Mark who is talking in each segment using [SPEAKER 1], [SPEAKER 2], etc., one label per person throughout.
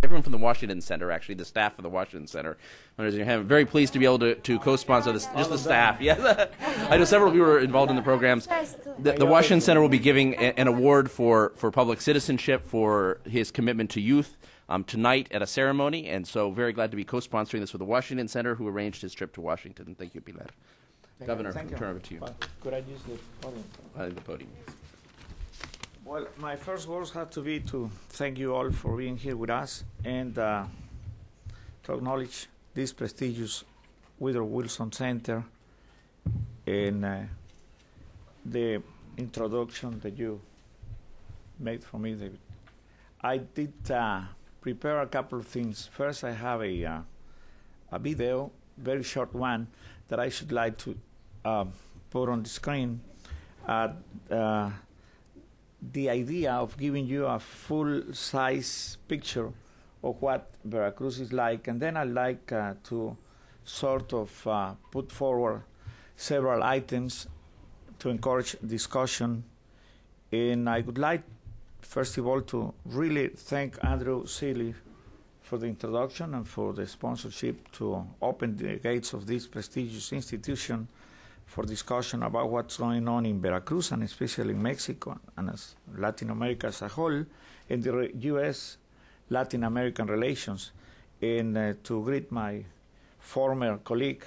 [SPEAKER 1] everyone from the Washington Center, actually, the staff of the Washington Center. I'm very pleased to be able to co-sponsor this, just the staff. Yes. I know several of you were involved in the programs. The Washington Center will be giving an award for public citizenship for his commitment to youth tonight at a ceremony, and so very glad to be co-sponsoring this with the Washington Center, who arranged his trip to Washington. Thank you, Pilar. Governor, I'll turn over to you.
[SPEAKER 2] Could I use the podium?
[SPEAKER 1] The podium.
[SPEAKER 2] Well, my first words have to be to thank you all for being here with us and to acknowledge this prestigious Woodrow Wilson Center and the introduction that you made for me, David. I did prepare a couple of things. First, I have a video, very short one, that I should like to put on the screen. The idea of giving you a full-size picture of what Veracruz is like, and then I'd like to sort of put forward several items to encourage discussion. And I would like, first of all, to really thank Andrew Seeley for the introduction and for the sponsorship to open the gates of this prestigious institution for discussion about what's going on in Veracruz and especially in Mexico and as Latin America as a whole, and the U.S.-Latin American relations, and to greet my former colleague,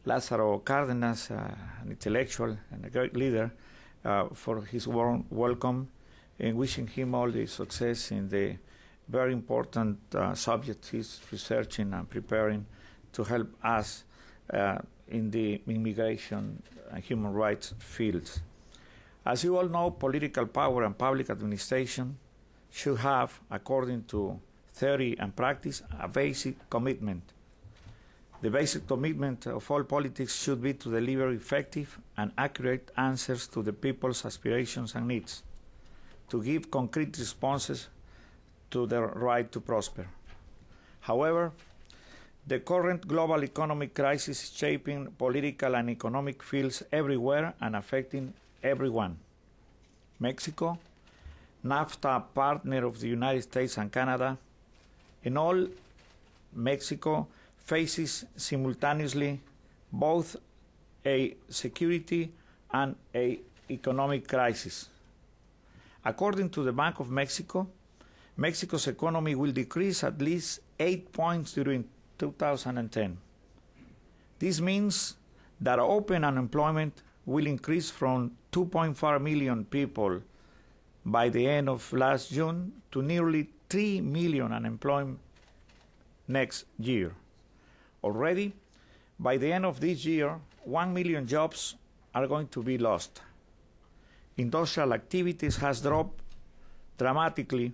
[SPEAKER 2] Lázaro Cárdenas, an intellectual and a great leader, for his warm welcome, and wishing him all the success in the very important subject he's researching and preparing to help us in the immigration and human rights fields. As you all know, political power and public administration should have, according to theory and practice, a basic commitment. The basic commitment of all politics should be to deliver effective and accurate answers to the people's aspirations and needs, to give concrete responses to their right to prosper. However, the current global economic crisis is shaping political and economic fields everywhere and affecting everyone. Mexico, NAFTA partner of the United States and Canada, in all, Mexico faces simultaneously both a security and an economic crisis. According to the Bank of Mexico, Mexico's economy will decrease at least 8 points during 2010. This means that open unemployment will increase from 2.4 million people by the end of last June to nearly 3 million unemployed next year. Already, by the end of this year, 1 million jobs are going to be lost. Industrial activities has dropped dramatically,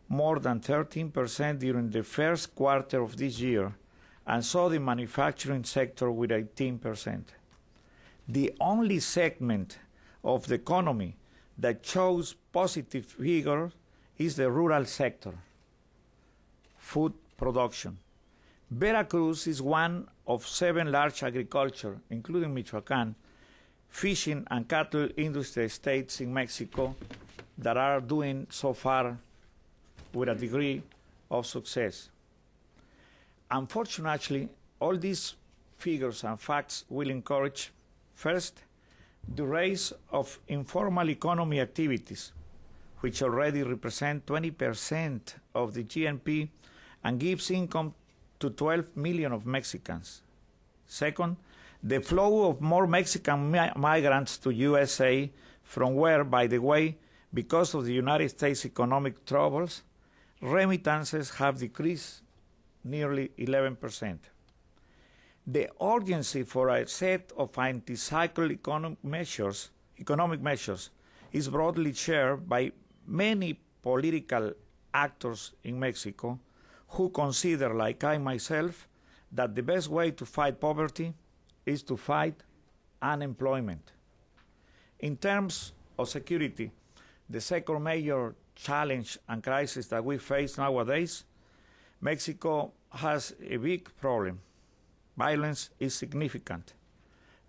[SPEAKER 2] more than 13% during the first quarter of this year, and so the manufacturing sector with 18%. The only segment of the economy that shows positive figures is the rural sector, food production. Veracruz is one of 7 large agriculture, including Michoacán, fishing and cattle industry states in Mexico that are doing so far with a degree of success. Unfortunately, all these figures and facts will encourage, first, the rise of informal economy activities, which already represent 20% of the GNP and gives income to 12 million of Mexicans. Second, the flow of more Mexican migrants to USA, from where, by the way, because of the United States economic troubles, remittances have decreased nearly 11%. The urgency for a set of anti-cycle economic measures is broadly shared by many political actors in Mexico who consider, like I myself, that the best way to fight poverty is to fight unemployment. In terms of security, the second major challenge and crisis that we face nowadays, Mexico has a big problem. Violence is significant.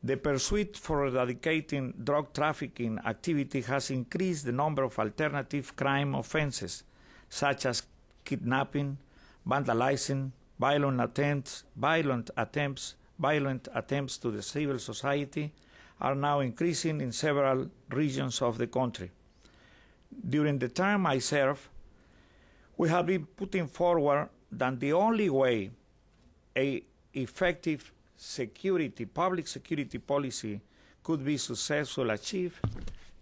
[SPEAKER 2] The pursuit for eradicating drug trafficking activity has increased the number of alternative crime offenses, such as kidnapping, vandalizing, violent attempts to the civil society are now increasing in several regions of the country. During the term I served, we have been putting forward that the only way an effective public security policy could be successfully achieved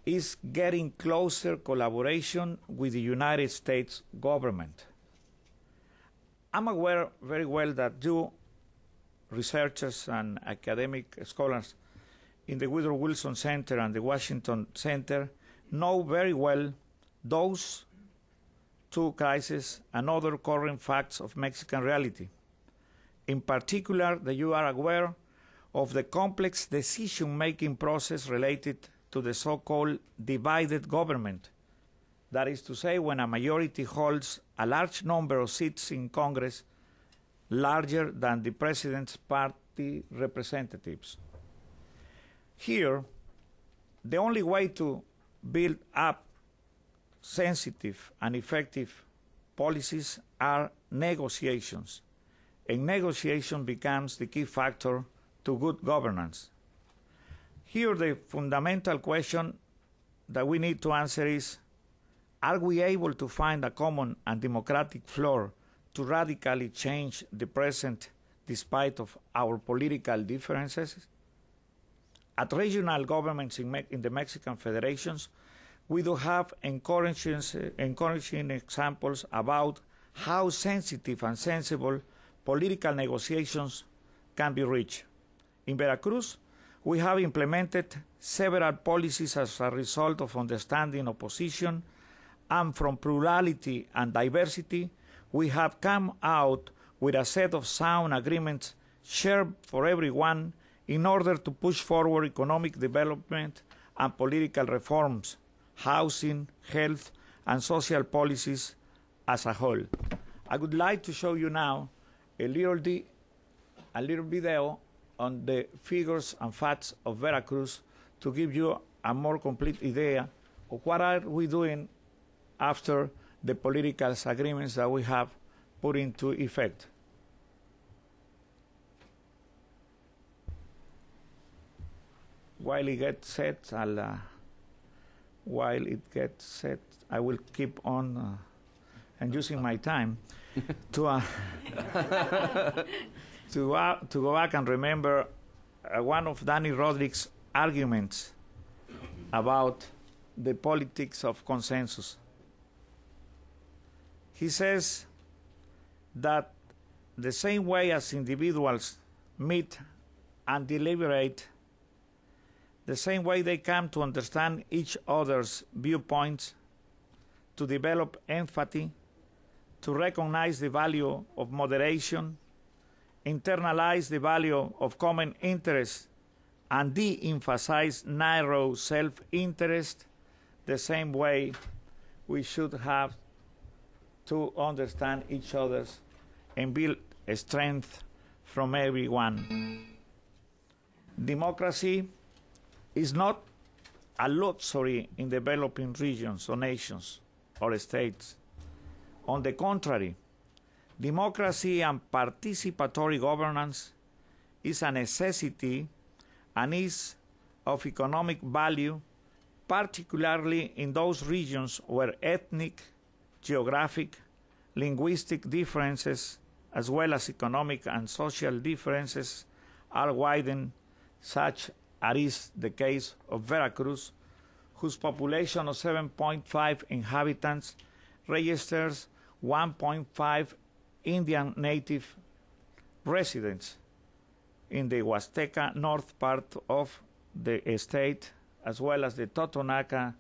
[SPEAKER 2] is getting closer collaboration with the United States government. I'm aware very well that you, researchers and academic scholars in the Woodrow Wilson Center and the Washington Center, know very well those two crises and other current facts of Mexican reality. In particular, that you are aware of the complex decision-making process related to the so-called divided government. That is to say, when a majority holds a large number of seats in Congress, larger than the president's party representatives. Here, the only way to build up sensitive and effective policies are negotiations, and negotiation becomes the key factor to good governance. Here, the fundamental question that we need to answer is, are we able to find a common and democratic floor to radically change the present despite of our political differences? At regional governments in the Mexican federations, we do have encouraging examples about how sensitive and sensible political negotiations can be reached. In Veracruz, we have implemented several policies as a result of understanding opposition, and from plurality and diversity, we have come out with a set of sound agreements shared for everyone in order to push forward economic development and political reforms, housing, health, and social policies as a whole. I would like to show you now a little video on the figures and facts of Veracruz to give you a more complete idea of what are we doing after the political agreements that we have put into effect. While it gets set, I will keep on and using my time to go back and remember one of Danny Roderick's arguments about the politics of consensus. He says that the same way as individuals meet and deliberate, the same way they come to understand each other's viewpoints, to develop empathy, to recognize the value of moderation, internalize the value of common interest, and de-emphasize narrow self-interest, the same way we should have to understand each other's and build a strength from everyone. Democracy is not a luxury in developing regions or nations or states. On the contrary, democracy and participatory governance is a necessity and is of economic value, particularly in those regions where ethnic, geographic, linguistic differences, as well as economic and social differences, are widened, such as is the case of Veracruz, whose population of 7.5 inhabitants registers 1.5 Indian native residents in the Huasteca north part of the state, as well as the Totonaca,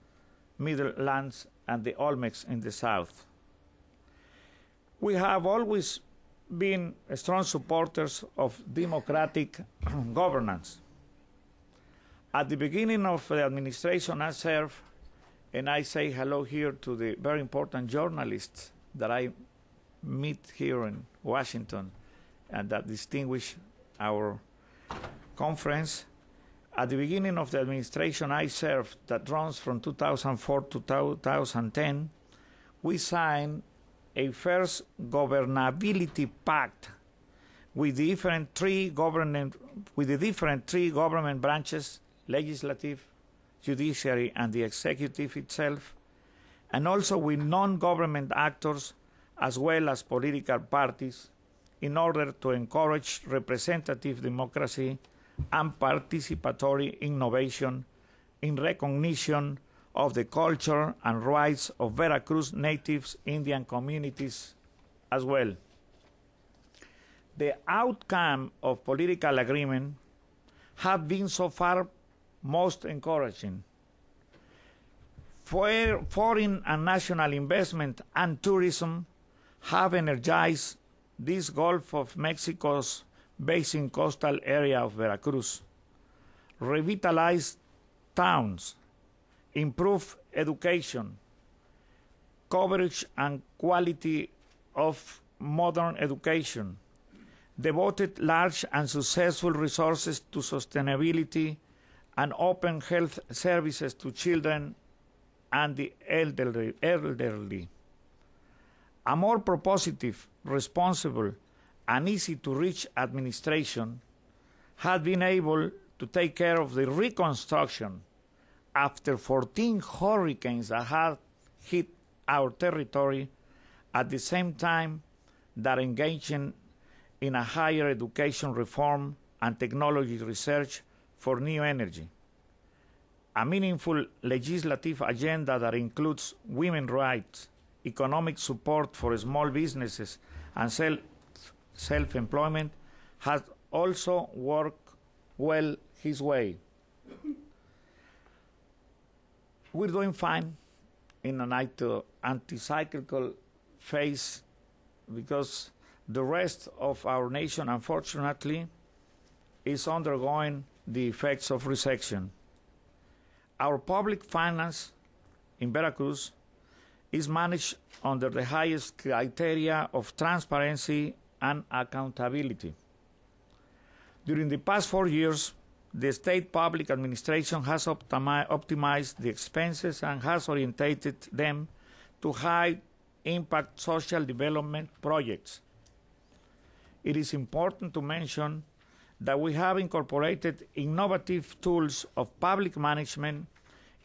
[SPEAKER 2] Middlelands, and the Olmecs in the south. We have always been strong supporters of democratic governance. At the beginning of the administration I served, and I say hello here to the very important journalists that I meet here in Washington and that distinguish our conference. At the beginning of the administration I served, that runs from 2004 to 2010, we signed a first governability pact with the different three government branches, legislative, judiciary, and the executive itself, and also with non-government actors as well as political parties in order to encourage representative democracy and participatory innovation in recognition of the culture and rights of Veracruz natives, Indian communities as well. The outcome of political agreement have been so far most encouraging. Foreign and national investment and tourism have energized this Gulf of Mexico's basin coastal area of Veracruz, revitalized towns, improved education, coverage and quality of modern education, devoted large and successful resources to sustainability and open health services to children and the elderly. A more propositive, responsible, and easy-to-reach administration had been able to take care of the reconstruction after 14 hurricanes that had hit our territory at the same time that engaging in a higher education reform and technology research for new energy. A meaningful legislative agenda that includes women's rights, economic support for small businesses, and self-employment has also worked well his way. We're doing fine in an anti-cyclical phase because the rest of our nation, unfortunately, is undergoing the effects of recession. Our public finance in Veracruz is managed under the highest criteria of transparency and accountability. During the past 4 years, the state public administration has optimized the expenses and has orientated them to high-impact social development projects. It is important to mention that we have incorporated innovative tools of public management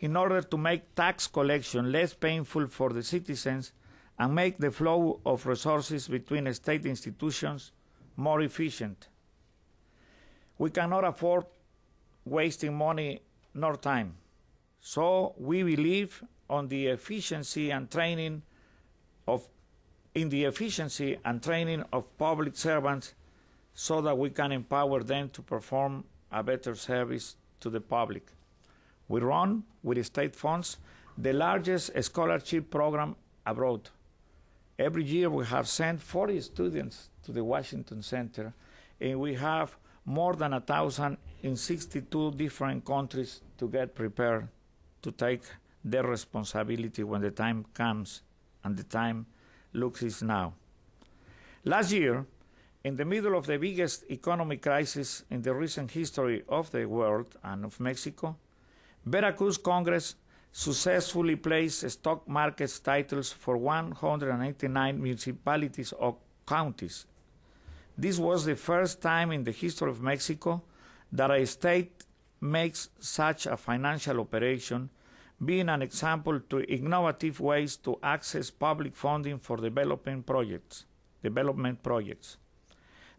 [SPEAKER 2] in order to make tax collection less painful for the citizens and make the flow of resources between state institutions more efficient. We cannot afford wasting money nor time, so we believe in the efficiency and training of public servants so that we can empower them to perform a better service to the public. We run, with state funds, the largest scholarship program abroad. Every year we have sent 40 students to the Washington Center, and we have more than 1,000 in 62 different countries to get prepared to take their responsibility when the time comes, and the time looks is now. Last year, in the middle of the biggest economic crisis in the recent history of the world and of Mexico, Veracruz Congress successfully placed stock market titles for 189 municipalities or counties. This was the first time in the history of Mexico that a state makes such a financial operation, being an example to innovative ways to access public funding for development projects.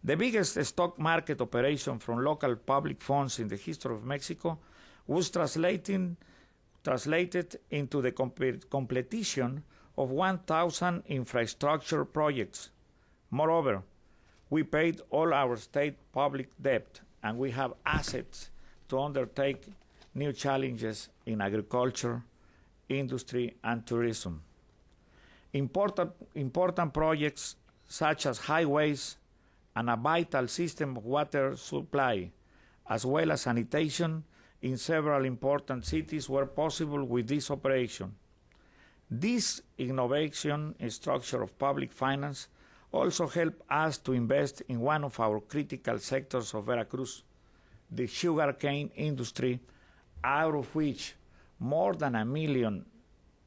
[SPEAKER 2] The biggest stock market operation from local public funds in the history of Mexico was translated into the completion of 1,000 infrastructure projects. Moreover, we paid all our state public debt, and we have assets to undertake new challenges in agriculture, industry, and tourism. Important projects such as highways and a vital system of water supply, as well as sanitation, in several important cities were possible with this operation. This innovation structure of public finance also helped us to invest in one of our critical sectors of Veracruz, the sugarcane industry, out of which more than 1 million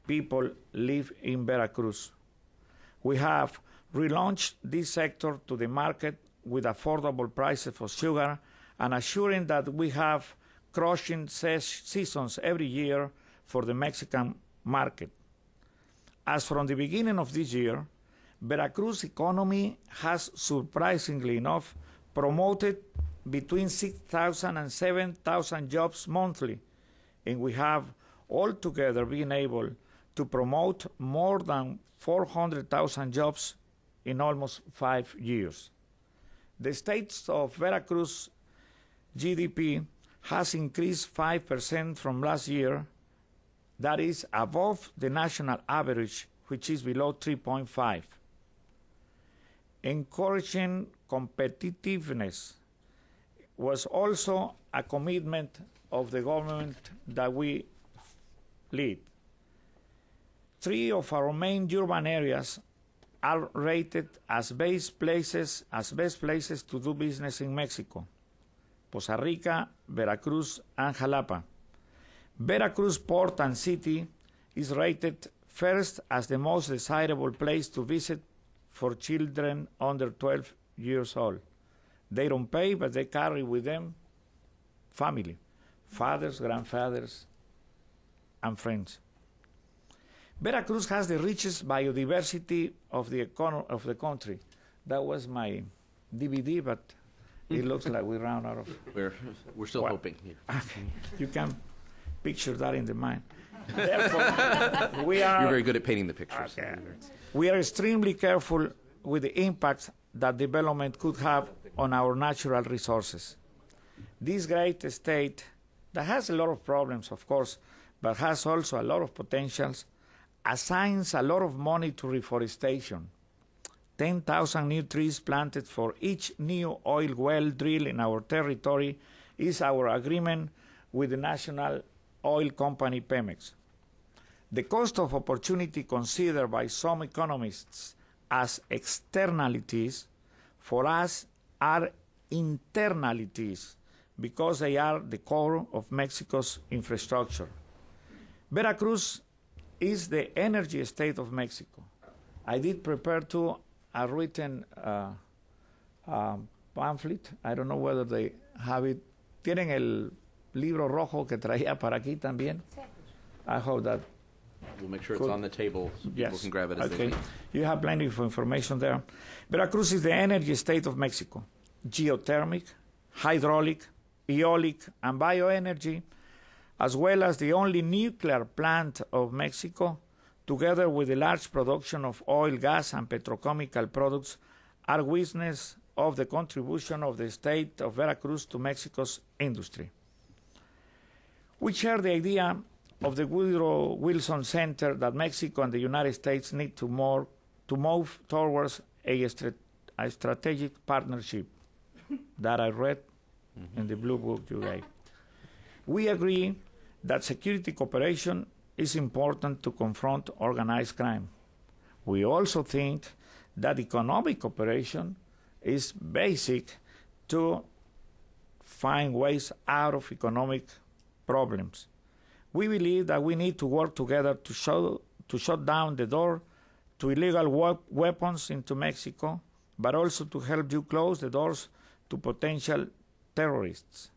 [SPEAKER 2] people live in Veracruz. We have relaunched this sector to the market with affordable prices for sugar and assuring that we have crushing seasons every year for the Mexican market. As from the beginning of this year, Veracruz economy has surprisingly enough promoted between 6,000 and 7,000 jobs monthly, and we have altogether been able to promote more than 400,000 jobs in almost 5 years. The state of Veracruz GDP has increased 5% from last year. That is above the national average, which is below 3.5. Encouraging competitiveness was also a commitment of the government that we lead. 3 of our main urban areas are rated as best places to do business in Mexico: Poza Rica, Veracruz, and Jalapa. Veracruz Port and City is rated first as the most desirable place to visit for children under 12 years old. They don't pay, but they carry with them family, fathers, grandfathers, and friends. Veracruz has the richest biodiversity of the country. That was my DVD, but it looks like we ran out of.
[SPEAKER 1] We're still hoping. Yeah.
[SPEAKER 2] You can picture that in the mind. Therefore, we are.
[SPEAKER 1] You're very good at painting the pictures.
[SPEAKER 2] Okay. We are extremely careful with the impacts that development could have on our natural resources. This great state that has a lot of problems, of course, but has also a lot of potentials, assigns a lot of money to reforestation. 10,000 new trees planted for each new oil well drilled in our territory is our agreement with the national oil company Pemex. The cost of opportunity considered by some economists as externalities for us are internalities because they are the core of Mexico's infrastructure. Veracruz is the energy state of Mexico. I did prepare too a written pamphlet. I don't know whether they have it. ¿Tienen el libro rojo que traía para aquí también? Sí. I hope that.
[SPEAKER 1] We'll make sure it's on the table so people can grab it as they need.
[SPEAKER 2] You have plenty of information there. Veracruz is the energy state of Mexico. Geothermic, hydraulic, eolic, and bioenergy, as well as the only nuclear plant of Mexico, together with the large production of oil, gas, and petrochemical products, are witness of the contribution of the state of Veracruz to Mexico's industry. We share the idea of the Woodrow Wilson Center that Mexico and the United States need to move towards a strategic partnership that I read in the blue book you gave. We agree that security cooperation is important to confront organized crime. We also think that economic cooperation is basic to find ways out of economic problems. We believe that we need to work together to shut down the door to illegal weapons into Mexico, but also to help you close the doors to potential terrorists.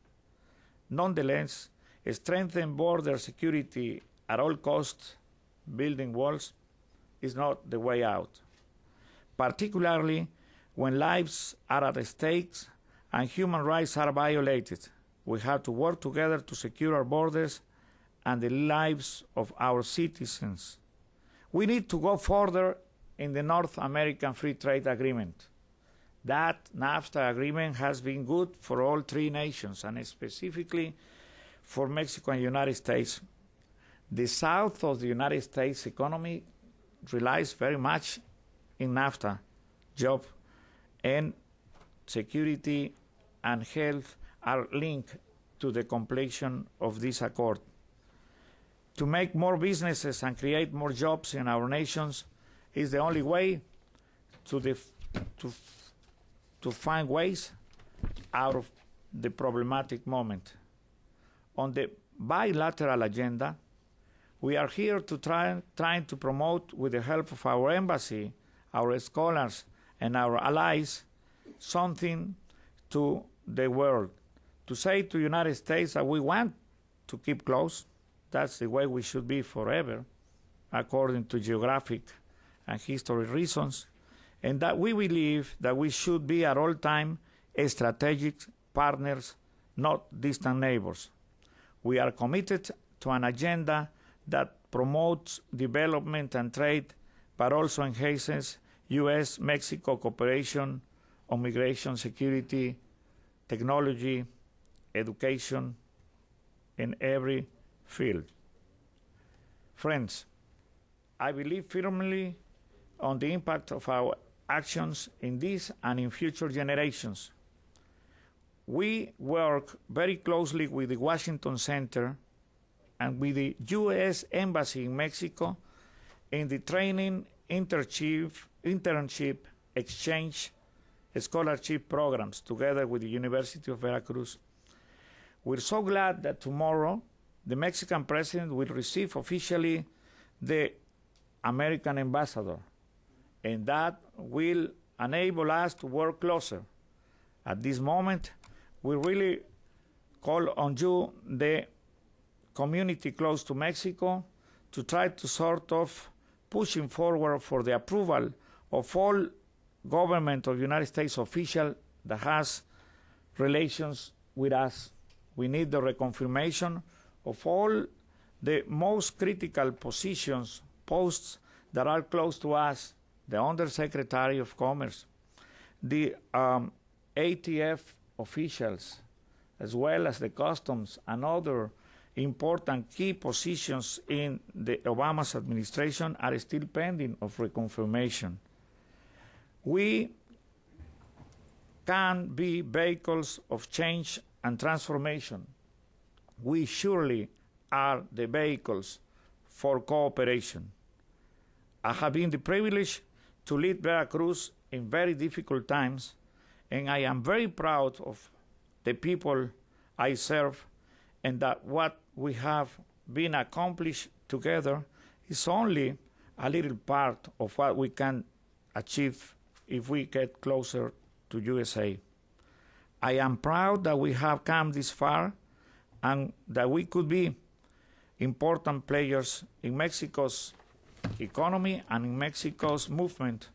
[SPEAKER 2] Nonetheless, strengthen border security at all costs, building walls, is not the way out, particularly when lives are at stake and human rights are violated. We have to work together to secure our borders and the lives of our citizens. We need to go further in the North American Free Trade Agreement. That NAFTA agreement has been good for all 3 nations, and specifically for Mexico and the United States. The south of the United States economy relies very much in NAFTA. Job and security and health are linked to the completion of this accord. To make more businesses and create more jobs in our nations is the only way to find ways out of the problematic moment. On the bilateral agenda, we are here to trying to promote, with the help of our embassy, our scholars, and our allies something to the world. To say to the United States that we want to keep close, that's the way we should be forever, according to geographic and history reasons, and that we believe that we should be at all time strategic partners, not distant neighbors. We are committed to an agenda that promotes development and trade, but also enhances U.S.-Mexico cooperation on migration, security, technology, education, in every field. Friends, I believe firmly on the impact of our actions in this and in future generations. We work very closely with the Washington Center and with the U.S. Embassy in Mexico in the training, internship, exchange, scholarship programs together with the University of Veracruz. We're so glad that tomorrow the Mexican president will receive officially the American ambassador, and that will enable us to work closer. At this moment, we really call on you, the community close to Mexico, to try to sort of pushing forward for the approval of all government of United States official that has relations with us. We need the reconfirmation of all the most critical posts that are close to us, the Undersecretary of Commerce, the ATF officials, as well as the customs and other important key positions in the Obama's administration are still pending of reconfirmation. We can be vehicles of change and transformation. We surely are the vehicles for cooperation. I have been the privilege to lead Veracruz in very difficult times, and I am very proud of the people I serve, and that what we have been accomplished together is only a little part of what we can achieve if we get closer to USA. I am proud that we have come this far and that we could be important players in Mexico's economy and in Mexico's movement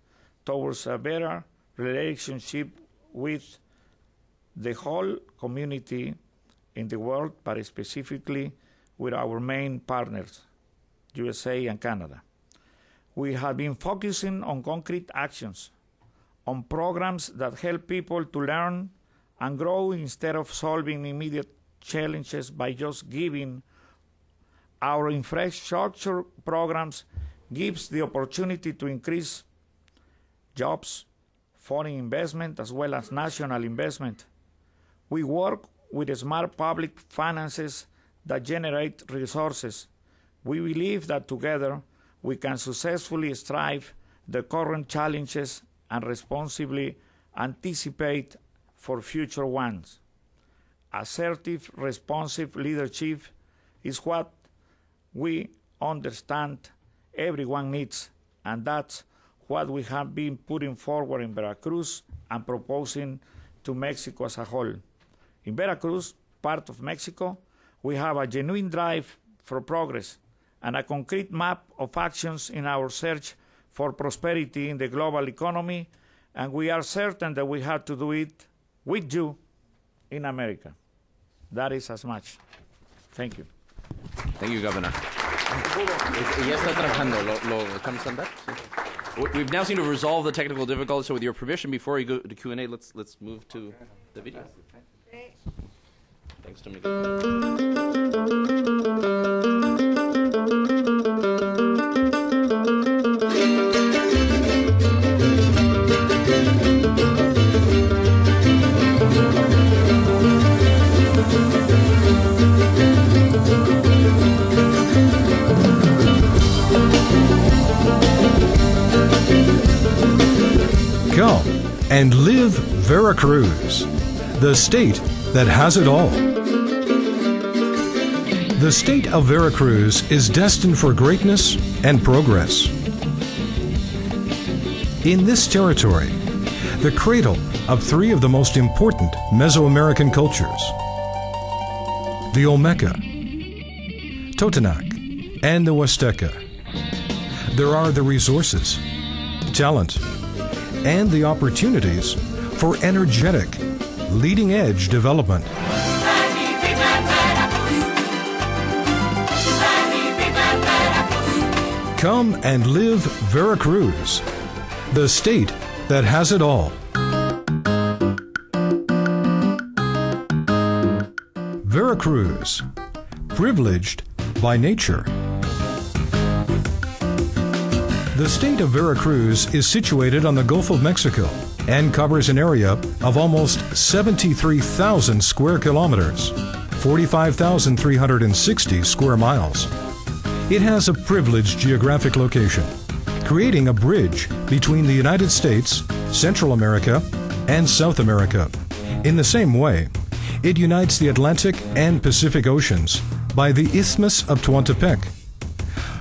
[SPEAKER 2] towards a better relationship with the whole community in the world, but specifically with our main partners, USA and Canada. We have been focusing on concrete actions, on programs that help people to learn and grow instead of solving immediate challenges by just giving. Our infrastructure programs gives the opportunity to increase jobs, foreign investment, as well as national investment. We work with smart public finances that generate resources. We believe that together we can successfully strive the current challenges and responsibly anticipate for future ones. Assertive, responsive leadership is what we understand everyone needs, and that's what we have been putting forward in Veracruz and proposing to Mexico as a whole. In Veracruz, part of Mexico, we have a genuine drive for progress and a concrete map of actions in our search for prosperity in the global economy, and we are certain that we have to do it with you in America. That is as much. Thank you.
[SPEAKER 1] Thank you, Governor. Ya está trabajando. ¿Lo echamos a andar? We've now seemed to resolve the technical difficulties, so with your permission, before we go to Q&A, let's move to the video. Thanks to Miguel.
[SPEAKER 3] Come and live Veracruz, the state that has it all. The state of Veracruz is destined for greatness and progress. In this territory, the cradle of three of the most important Mesoamerican cultures, the Olmeca, Totonac, and the Huasteca, there are the resources, talent, and the opportunities for energetic, leading-edge development. Come and live Veracruz, the state that has it all. Veracruz, privileged by nature. The state of Veracruz is situated on the Gulf of Mexico and covers an area of almost 73,000 square kilometers, 45,360 square miles. It has a privileged geographic location, creating a bridge between the United States, Central America, and South America. In the same way, it unites the Atlantic and Pacific Oceans by the Isthmus of Tehuantepec,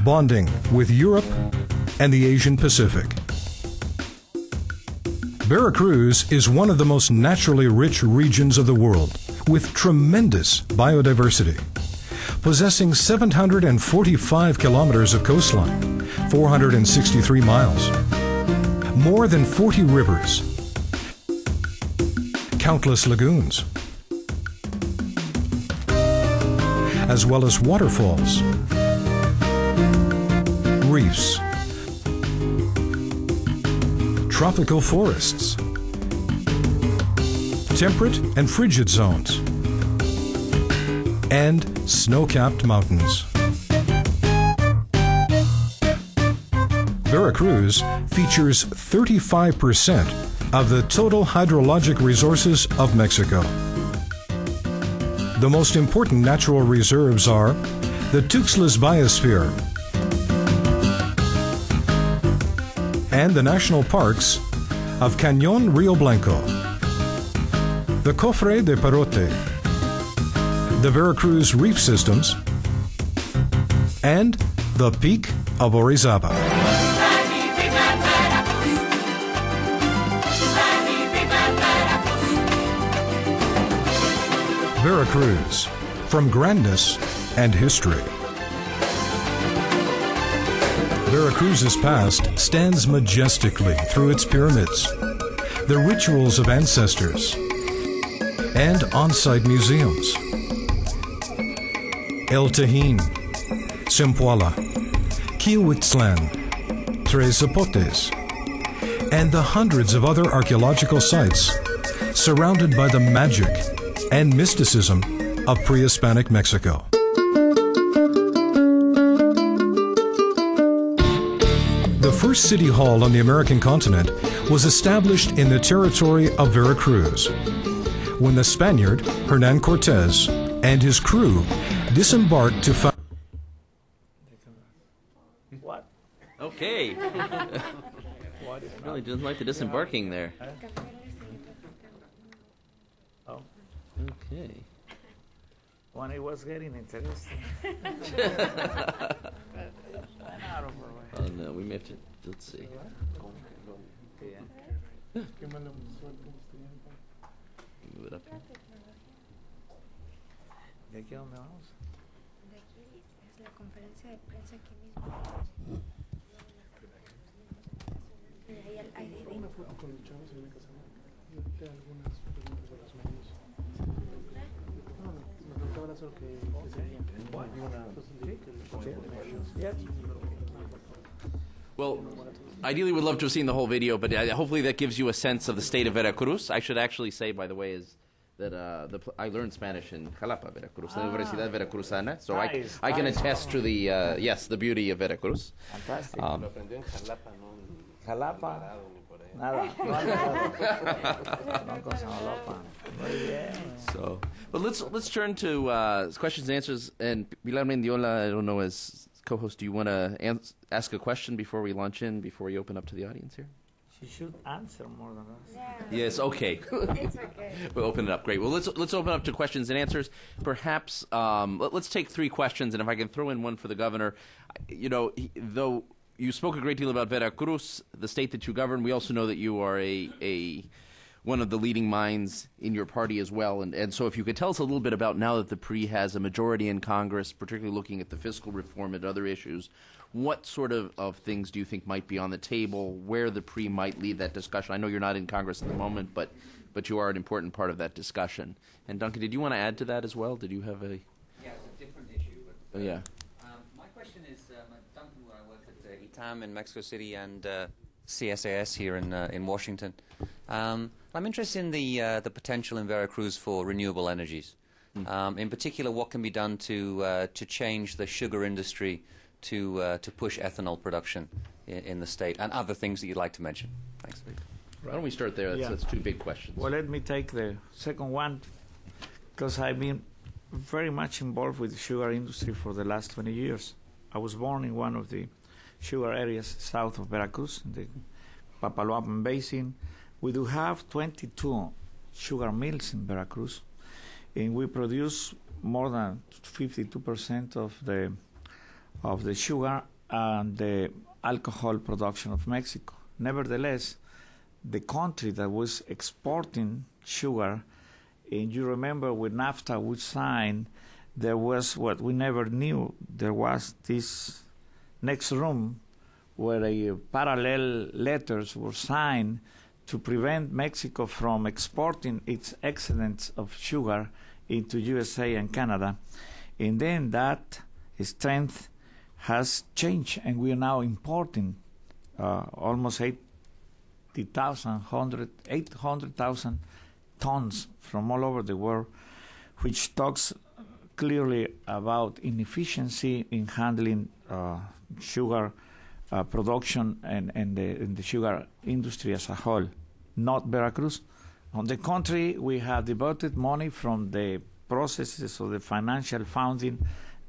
[SPEAKER 3] bonding with Europe and the Asian Pacific. Veracruz is one of the most naturally rich regions of the world, with tremendous biodiversity. Possessing 745 kilometers of coastline, 463 miles, more than 40 rivers, countless lagoons, as well as waterfalls, reefs, tropical forests, temperate and frigid zones, and snow-capped mountains. Veracruz features 35% of the total hydrologic resources of Mexico. The most important natural reserves are the Tuxtlas Biosphere and the national parks of Cañón Rio Blanco, the Cofre de Perote, the Veracruz Reef Systems, and the Peak of Orizaba. Veracruz, from grandness and history. Veracruz's past stands majestically through its pyramids, the rituals of ancestors, and on-site museums. El Tajín, Zempoala, Kiahuitztlan, Tres Zapotes, and the hundreds of other archaeological sites surrounded by the magic and mysticism of pre-Hispanic Mexico. The first city hall on the American continent was established in the territory of Veracruz when the Spaniard Hernan Cortez and his crew disembarked to found.
[SPEAKER 2] What?
[SPEAKER 1] Okay. Really didn't like the disembarking there.
[SPEAKER 2] Oh,
[SPEAKER 1] Okay.
[SPEAKER 2] when it was getting interesting.
[SPEAKER 1] Oh no, we may have to. Let's see. Move it up here.
[SPEAKER 2] ¿De aquí a dónde vamos?
[SPEAKER 4] De aquí es la conferencia de prensa aquí mismo. Y de ahí al IDD.
[SPEAKER 5] Una foto con los chavos en la casa de algunas preguntas de los medios. No, me preguntaba solo que sería.
[SPEAKER 2] Yes.
[SPEAKER 1] Well, ideally, we'd love to have seen the whole video, but hopefully that gives you a sense of the state of Veracruz. I should actually say, by the way, is that I learned Spanish in Jalapa, Veracruz, the Universidad Veracruzana, so
[SPEAKER 2] Nice,
[SPEAKER 1] I can
[SPEAKER 2] nice.
[SPEAKER 1] attest to the the beauty of Veracruz.
[SPEAKER 2] Fantastic.
[SPEAKER 5] Jalapa,
[SPEAKER 2] Jalapa. Nada. No hay nada. No con Jalapa. Muy bien.
[SPEAKER 1] So, but let's turn to questions and answers. And Pilar Mendiola, I don't know, as co-host, do you want to ask a question before we launch in, before you open up to the audience here?
[SPEAKER 2] She should answer more than us.
[SPEAKER 4] Yeah.
[SPEAKER 1] Yes. Okay.
[SPEAKER 4] It's okay.
[SPEAKER 1] We'll open it up. Great. Well, let's open up to questions and answers. Perhaps let's take three questions, and if I can throw in one for the governor, though you spoke a great deal about Veracruz, the state that you govern. We also know that you are one of the leading minds in your party as well. And so if you could tell us a little bit about, now that the PRI has a majority in Congress, particularly looking at the fiscal reform and other issues, what sort of things do you think might be on the table, where the PRI might lead that discussion? I know you're not in Congress at the moment, but you are an important part of that discussion. And Duncan, did you want to add to that as well? Did you have a...
[SPEAKER 6] Yeah, it's a different issue. But,
[SPEAKER 1] yeah.
[SPEAKER 6] My question is, Duncan, when I worked at ITAM in Mexico City and CSAS here in Washington, I'm interested in the potential in Veracruz for renewable energies. In particular, what can be done to change the sugar industry to push ethanol production in the state, and other things that you'd like to mention. Thanks.
[SPEAKER 1] Why don't we start there? That's two big questions.
[SPEAKER 2] Well, let me take the second one, because I've been very much involved with the sugar industry for the last 20 years. I was born in one of the sugar areas south of Veracruz, in the Papaloapan Basin. We do have 22 sugar mills in Veracruz, and we produce more than 52% of the sugar and the alcohol production of Mexico. Nevertheless, the country that was exporting sugar, and you remember with NAFTA we signed, there was what we never knew. There was this next room where parallel letters were signed to prevent Mexico from exporting its excedents of sugar into USA and Canada. And then that strength has changed, and we are now importing almost 800,000 tons from all over the world, which talks clearly about inefficiency in handling sugar production and the sugar industry as a whole, not Veracruz. On the contrary, we have diverted money from the processes of the financial funding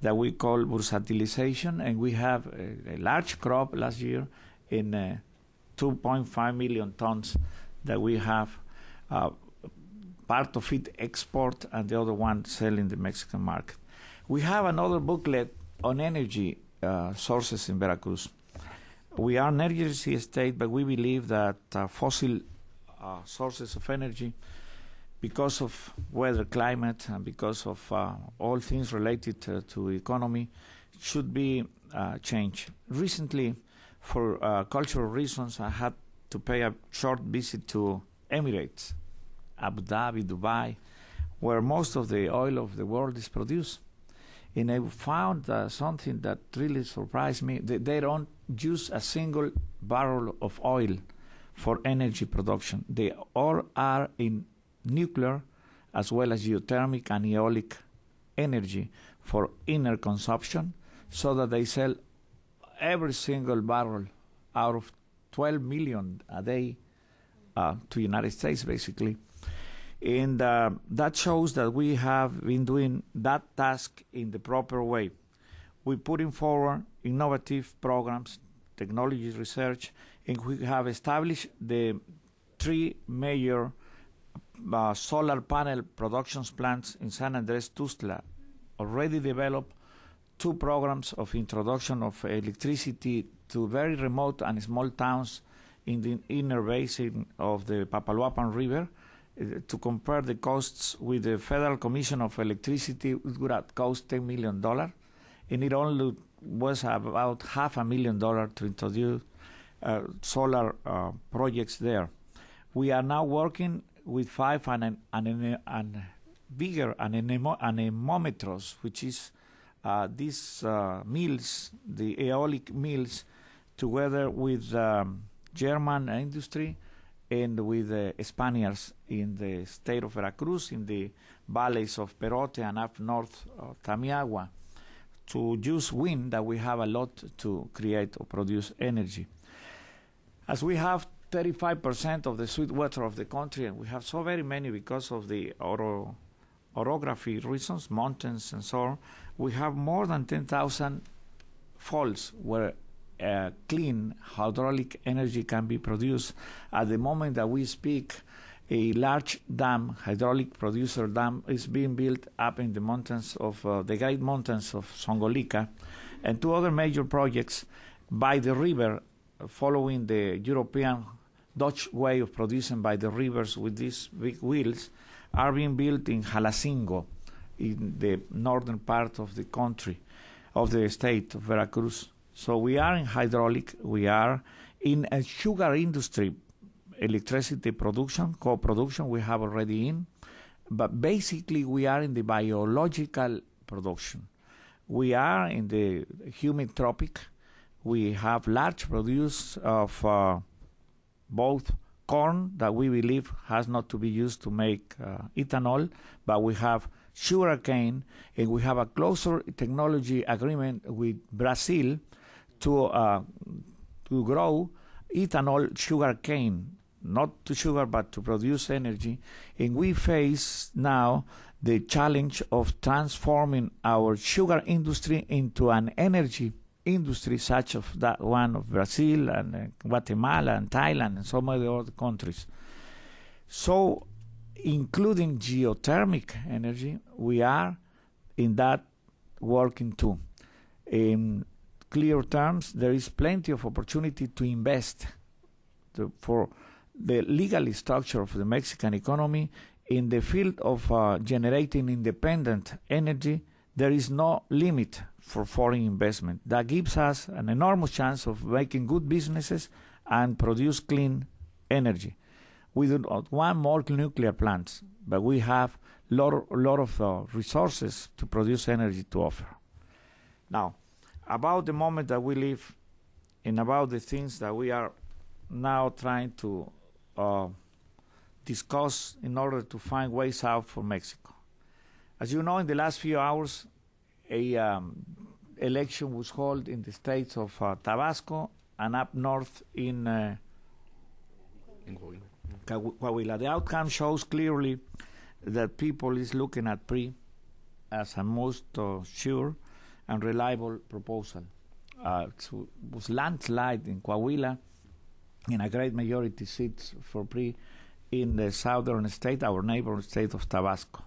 [SPEAKER 2] that we call bursatilization, and we have a large crop last year in 2.5 million tons that we have, part of it export and the other one sell in the Mexican market. We have another booklet on energy sources in Veracruz. We are an energy state, but we believe that fossil sources of energy, because of weather, climate, and because of all things related to economy, should be changed. Recently, for cultural reasons, I had to pay a short visit to Emirates, Abu Dhabi, Dubai, where most of the oil of the world is produced. And I found something that really surprised me. They don't use a single barrel of oil for energy production. They all are in nuclear as well as geothermic and eolic energy for inner consumption, so that they sell every single barrel out of 12 million a day to the United States, basically. And that shows that we have been doing that task in the proper way. We're putting forward innovative programs, technology research, and we have established the 3 major solar panel production plants in San Andres Tuxtla. Already developed 2 programs of introduction of electricity to very remote and small towns in the inner basin of the Papaloapan River. To compare the costs with the Federal Commission of Electricity, it would have cost $10 million, and it only was about $500,000 to introduce solar projects there. We are now working with 5 bigger anemometers, which is these mills, the eolic mills, together with German industry and with the Spaniards in the state of Veracruz, in the valleys of Perote and up north of Tamiagua, to use wind that we have a lot to create or produce energy. As we have 35% of the sweet water of the country, and we have so very many because of the orography reasons, mountains and so on, we have more than 10,000 falls where clean hydraulic energy can be produced. At the moment that we speak, a large dam, hydraulic producer dam, is being built up in the mountains of the Great Mountains of Songolica, and 2 other major projects by the river, following the European Dutch way of producing by the rivers with these big wheels, are being built in Jalacingo, in the northern part of the country, of the state of Veracruz. So we are in hydraulic, we are in a sugar industry, electricity production, co-production we have already in, but basically we are in the biological production. We are in the humid tropic. We have large produce of both corn that we believe has not to be used to make ethanol, but we have sugar cane, and we have a closer technology agreement with Brazil to grow ethanol sugar cane, not to sugar but to produce energy. And we face now the challenge of transforming our sugar industry into an energy industry such as that one of Brazil and Guatemala and Thailand and some of the other countries. So, including geothermic energy, we are in that working too. In clear terms, there is plenty of opportunity to invest for the legal structure of the Mexican economy in the field of generating independent energy. There is no limit for foreign investment. That gives us an enormous chance of making good businesses and produce clean energy. We do not want more nuclear plants, but we have a lot of resources to produce energy to offer. Now, about the moment that we live and about the things that we are now trying to discuss in order to find ways out for Mexico. As you know, in the last few hours, a election was held in the states of Tabasco and up north in Coahuila. The outcome shows clearly that people is looking at PRI as a most sure and reliable proposal. It was landslide in Coahuila, in a great majority seats for PRI in the southern state, our neighboring state of Tabasco.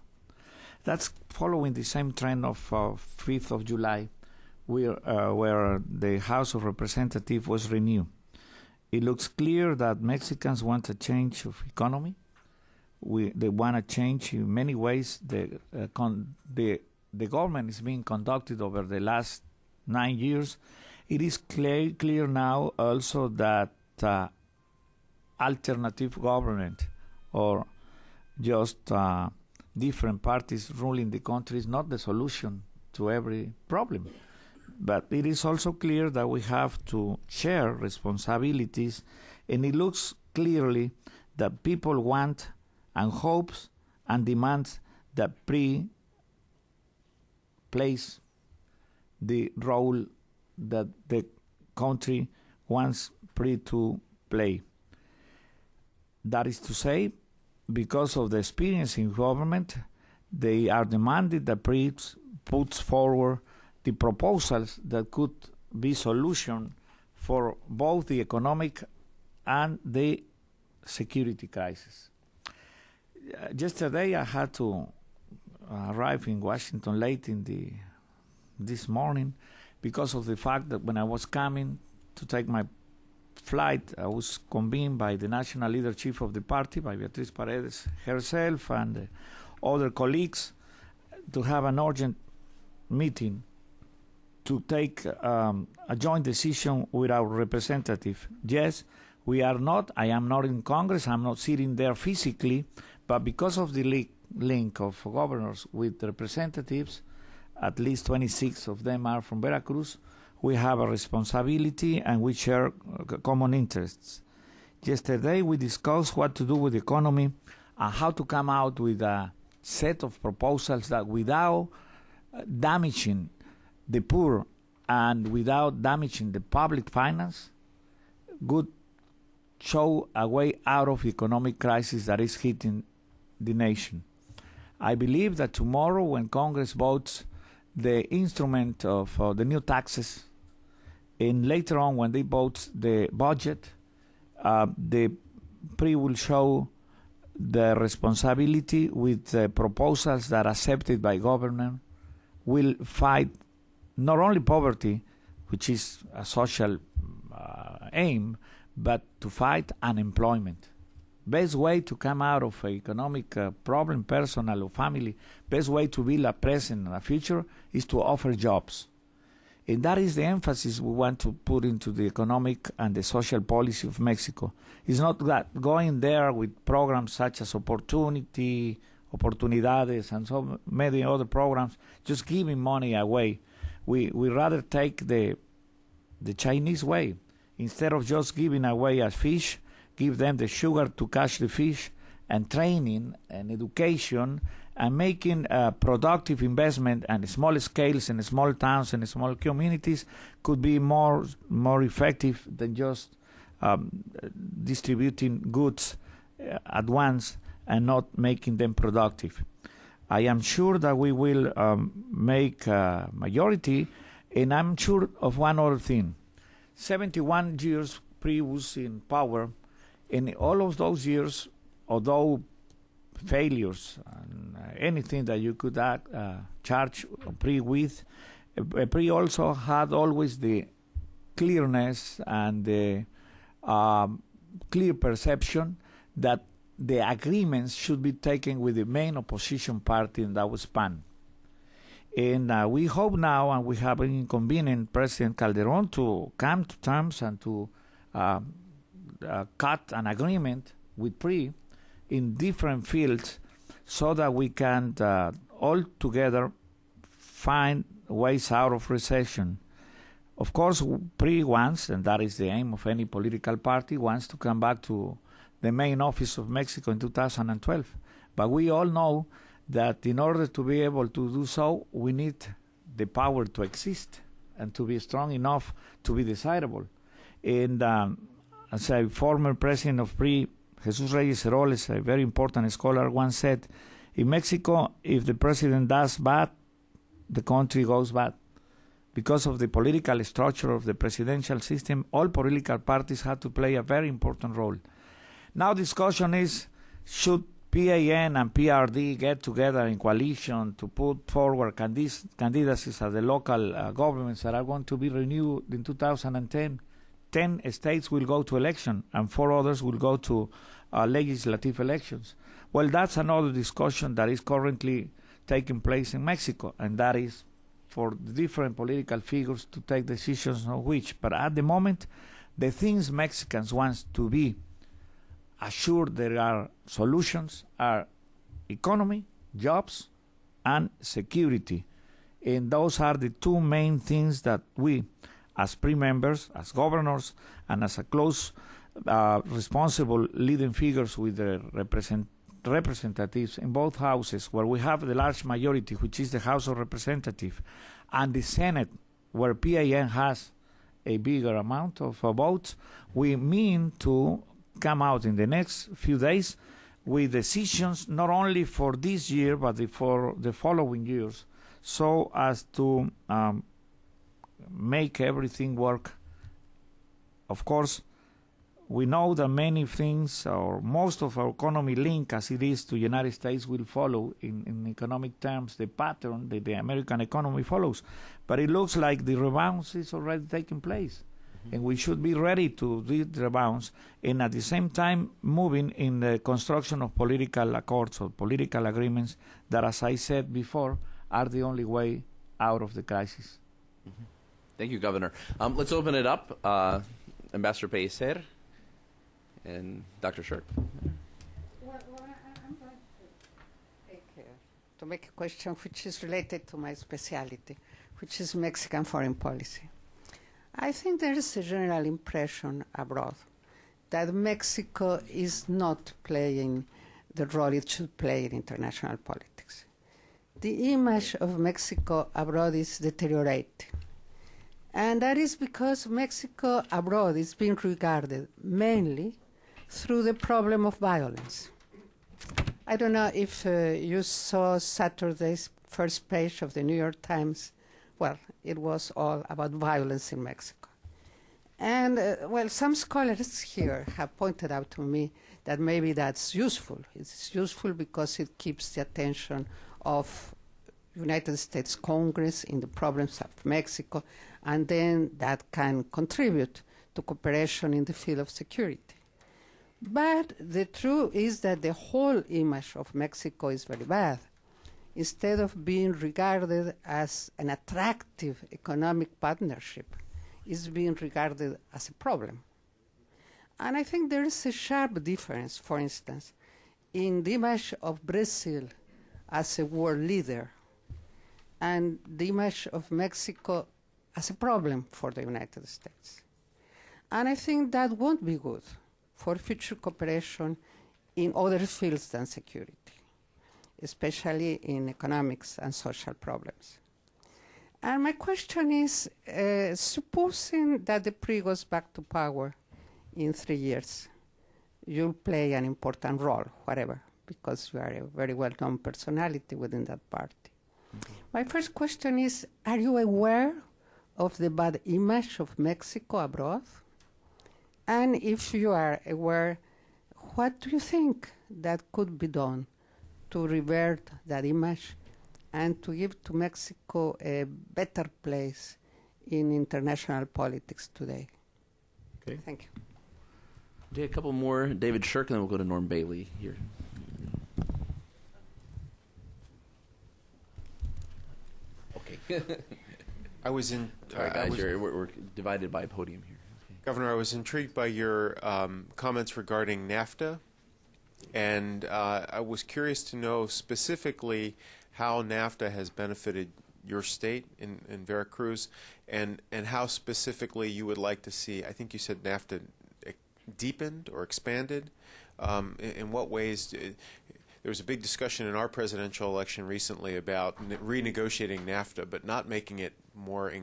[SPEAKER 2] That's following the same trend of 5th of July, where the House of Representatives was renewed. It looks clear that Mexicans want a change of economy. They want a change in many ways. The government is being conducted over the last 9 years. It is clear now also that alternative government or just different parties ruling the country is not the solution to every problem. But it is also clear that we have to share responsibilities, and it looks clearly that people want and hopes and demands that PRI plays the role that the country wants PRI to play. That is to say, because of the experience in government, they are demanding that PRI puts forward the proposals that could be solution for both the economic and the security crisis. Yesterday I had to arrive in Washington late in this morning because of the fact that when I was coming to take my flight, I was convened by the national leadership of the party, by Beatriz Paredes herself and other colleagues, to have an urgent meeting to take a joint decision with our representative. Yes, I am not in Congress, I'm not sitting there physically, but because of the link of governors with representatives, at least 26 of them are from Veracruz, we have a responsibility and we share common interests. Yesterday we discussed what to do with the economy and how to come out with a set of proposals that without damaging the poor and without damaging the public finance would show a way out of the economic crisis that is hitting the nation. I believe that tomorrow when Congress votes the instrument of the new taxes, and later on when they vote the budget, the PRI will show the responsibility with the proposals that are accepted by government will fight not only poverty, which is a social aim, but to fight unemployment. Best way to come out of an economic problem, personal or family, best way to build a present and a future is to offer jobs. And that is the emphasis we want to put into the economic and the social policy of Mexico. It's not that going there with programs such as Oportunidades, and so many other programs, just giving money away. We rather take the Chinese way. Instead of just giving away a fish, give them the sugar to catch the fish, and training and education and making productive investment and small scales in small towns and small communities could be more effective than just distributing goods at once and not making them productive. I am sure that we will make a majority, and I'm sure of one other thing. 71 years PRI was in power. In all of those years, although failures and anything that you could charge PRI with, PRI also had always the clearness and the clear perception that the agreements should be taken with the main opposition party, and that was PAN. And we hope now, and we have been convening President Calderon to come to terms and to cut an agreement with PRI in different fields so that we can all together find ways out of recession. Of course, PRI wants, and that is the aim of any political party, wants to come back to the main office of Mexico in 2012. But we all know that in order to be able to do so, we need the power to exist and to be strong enough to be desirable. And as a former president of PRI, Jesus Reyes Heroles, a very important scholar, once said, in Mexico, if the president does bad, the country goes bad. Because of the political structure of the presidential system, all political parties have to play a very important role. Now discussion is, should PAN and PRD get together in coalition to put forward candidacies at the local governments that are going to be renewed in 2010? 10 states will go to election and 4 others will go to legislative elections. Well, that's another discussion that is currently taking place in Mexico, and that is for the different political figures to take decisions on which. But at the moment, the things Mexicans want to be assured there are solutions are economy, jobs, and security. And those are the 2 main things that we, as PRI members, as governors, and as a close, responsible leading figures with the representatives in both houses, where we have the large majority, which is the House of Representatives, and the Senate, where PAN has a bigger amount of votes, we mean to come out in the next few days with decisions not only for this year, but for the following years, so as to make everything work. Of course, we know that many things, or most of our economy link as it is to the United States, will follow in economic terms the pattern that the American economy follows. But it looks like the rebound is already taking place. And we should be ready to do the rebounds, and at the same time moving in the construction of political accords or political agreements that, as I said before, are the only way out of the crisis.
[SPEAKER 1] Mm-hmm. Thank you, Governor. Let's open it up. Ambassador Pellicer and Dr. Shirt.
[SPEAKER 7] Well, I'm going to make a question which is related to my specialty, which is Mexican foreign policy. I think there is a general impression abroad that Mexico is not playing the role it should play in international politics. The image of Mexico abroad is deteriorating. And that is because Mexico abroad is being regarded mainly through the problem of violence. I don't know if you saw Saturday's first page of the New York Times. Well, it was all about violence in Mexico. And, well, some scholars here have pointed out to me that maybe that's useful. It's useful because it keeps the attention of United States Congress in the problems of Mexico, and then that can contribute to cooperation in the field of security. But the truth is that the whole image of Mexico is very bad. Instead of being regarded as an attractive economic partnership, it's being regarded as a problem. And I think there is a sharp difference, for instance, in the image of Brazil as a world leader and the image of Mexico as a problem for the United States. And I think that won't be good for future cooperation in other fields than security, especially in economics and social problems. And my question is, supposing that the PRI goes back to power in 3 years, you'll play an important role, whatever, because you are a very well-known personality within that party. My first question is, are you aware of the bad image of Mexico abroad? And if you are aware, what do you think that could be done to revert that image and to give to Mexico a better place in international politics today?
[SPEAKER 1] Okay.
[SPEAKER 7] Thank you.
[SPEAKER 1] Okay, a couple more. David Shirk, and then we'll go to Norm Bailey here. Okay.
[SPEAKER 8] I was in.
[SPEAKER 1] Sorry, guys, we're divided by a podium here. Okay.
[SPEAKER 8] Governor, I was intrigued by your comments regarding NAFTA, and I was curious to know specifically how NAFTA has benefited your state in Veracruz, and how specifically you would like to see. I think you said NAFTA deepened or expanded. In what ways? There was a big discussion in our presidential election recently about renegotiating NAFTA, but not making it more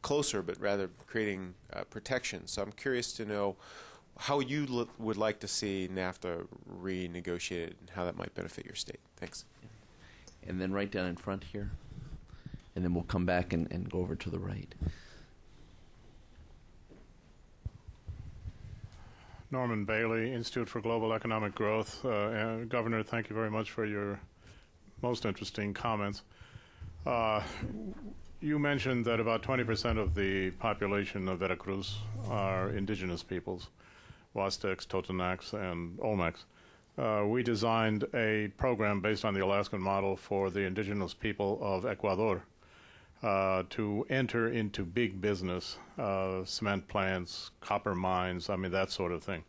[SPEAKER 8] closer, but rather creating protection. So I'm curious to know how you would like to see NAFTA renegotiated and how that might benefit your state. Thanks.
[SPEAKER 1] And then right down in front here. And then we'll come back and go over to the right.
[SPEAKER 9] Norman Bailey, Institute for Global Economic Growth. Governor, thank you very much for your most interesting comments. You mentioned that about 20% of the population of Veracruz are indigenous peoples, Huastecs, Totonacs, and Olmecs. We designed a program based on the Alaskan model for the indigenous people of Ecuador to enter into big business, cement plants, copper mines, I mean, that sort of thing.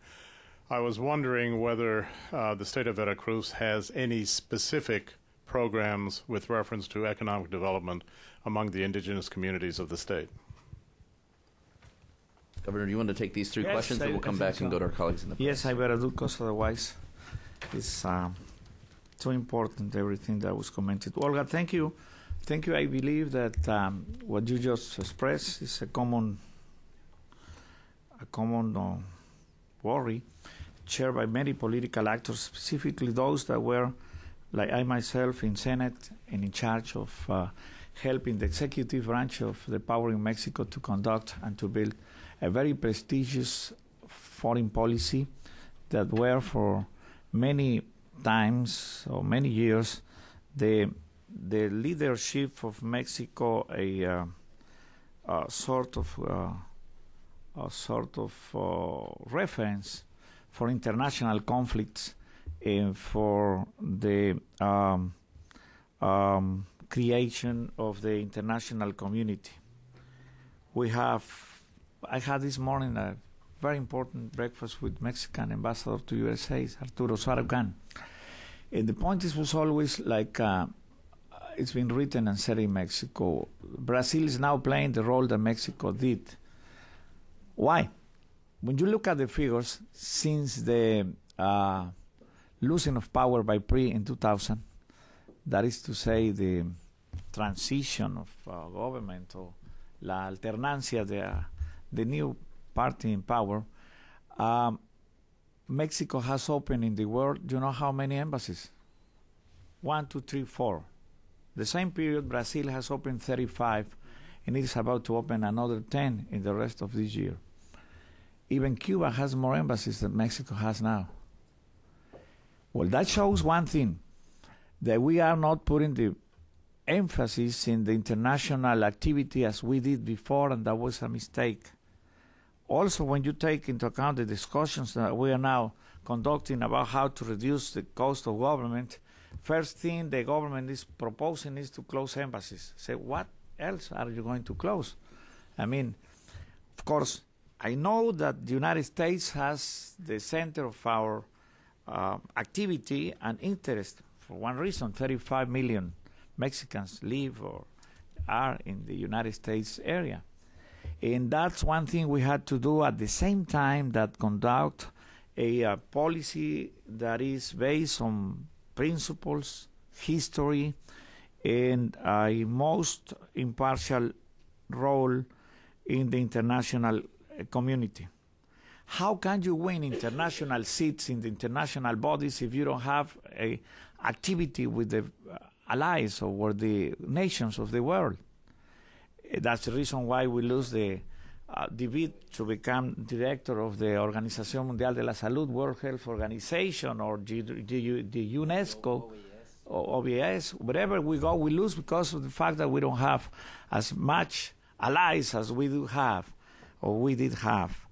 [SPEAKER 9] I was wondering whether the state of Veracruz has any specific programs with reference to economic development among the indigenous communities of the state.
[SPEAKER 1] Governor, do you want to take these three
[SPEAKER 2] Yes,
[SPEAKER 1] questions, and we'll come back and go to our colleagues in the press?
[SPEAKER 2] Yes, I better do, because otherwise it's too important, everything that was commented. Olga, thank you. Thank you. I believe that what you just expressed is a common worry shared by many political actors, specifically those that were, like I myself, in Senate and in charge of helping the executive branch of the power in Mexico to conduct and to build a very prestigious foreign policy that were for many times or many years the leadership of Mexico a sort of reference for international conflicts and for the creation of the international community. I had this morning a very important breakfast with Mexican ambassador to USA, Arturo Sarabgan. And the point was always like, it's been written and said in Mexico, Brazil is now playing the role that Mexico did. Why? When you look at the figures, since the losing of power by PRI in 2000, that is to say the transition of government, or la alternancia, the new party in power, Mexico has opened in the world, you know how many embassies? 1, 2, 3, 4. The same period, Brazil has opened 35, and it is about to open another 10 in the rest of this year. Even Cuba has more embassies than Mexico has now. Well, that shows one thing, that we are not putting the emphasis in the international activity as we did before, and that was a mistake. also, when you take into account the discussions that we are now conducting about how to reduce the cost of government, first thing the government is proposing is to close embassies. Say, what else are you going to close? I mean, of course, I know that the United States has the center of our activity and interest for one reason. 35 million Mexicans live or are in the United States area. And that's one thing we had to do at the same time that conduct a policy that is based on principles, history, and a most impartial role in the international community. How can you win international seats in the international bodies if you don't have a activity with the allies or the nations of the world? That's the reason why we lose the bid to become director of the Organización Mundial de la Salud, World Health Organization, or the UNESCO, or OBS. Wherever we go, we lose because of the fact that we don't have as much allies as we do have, or we did have.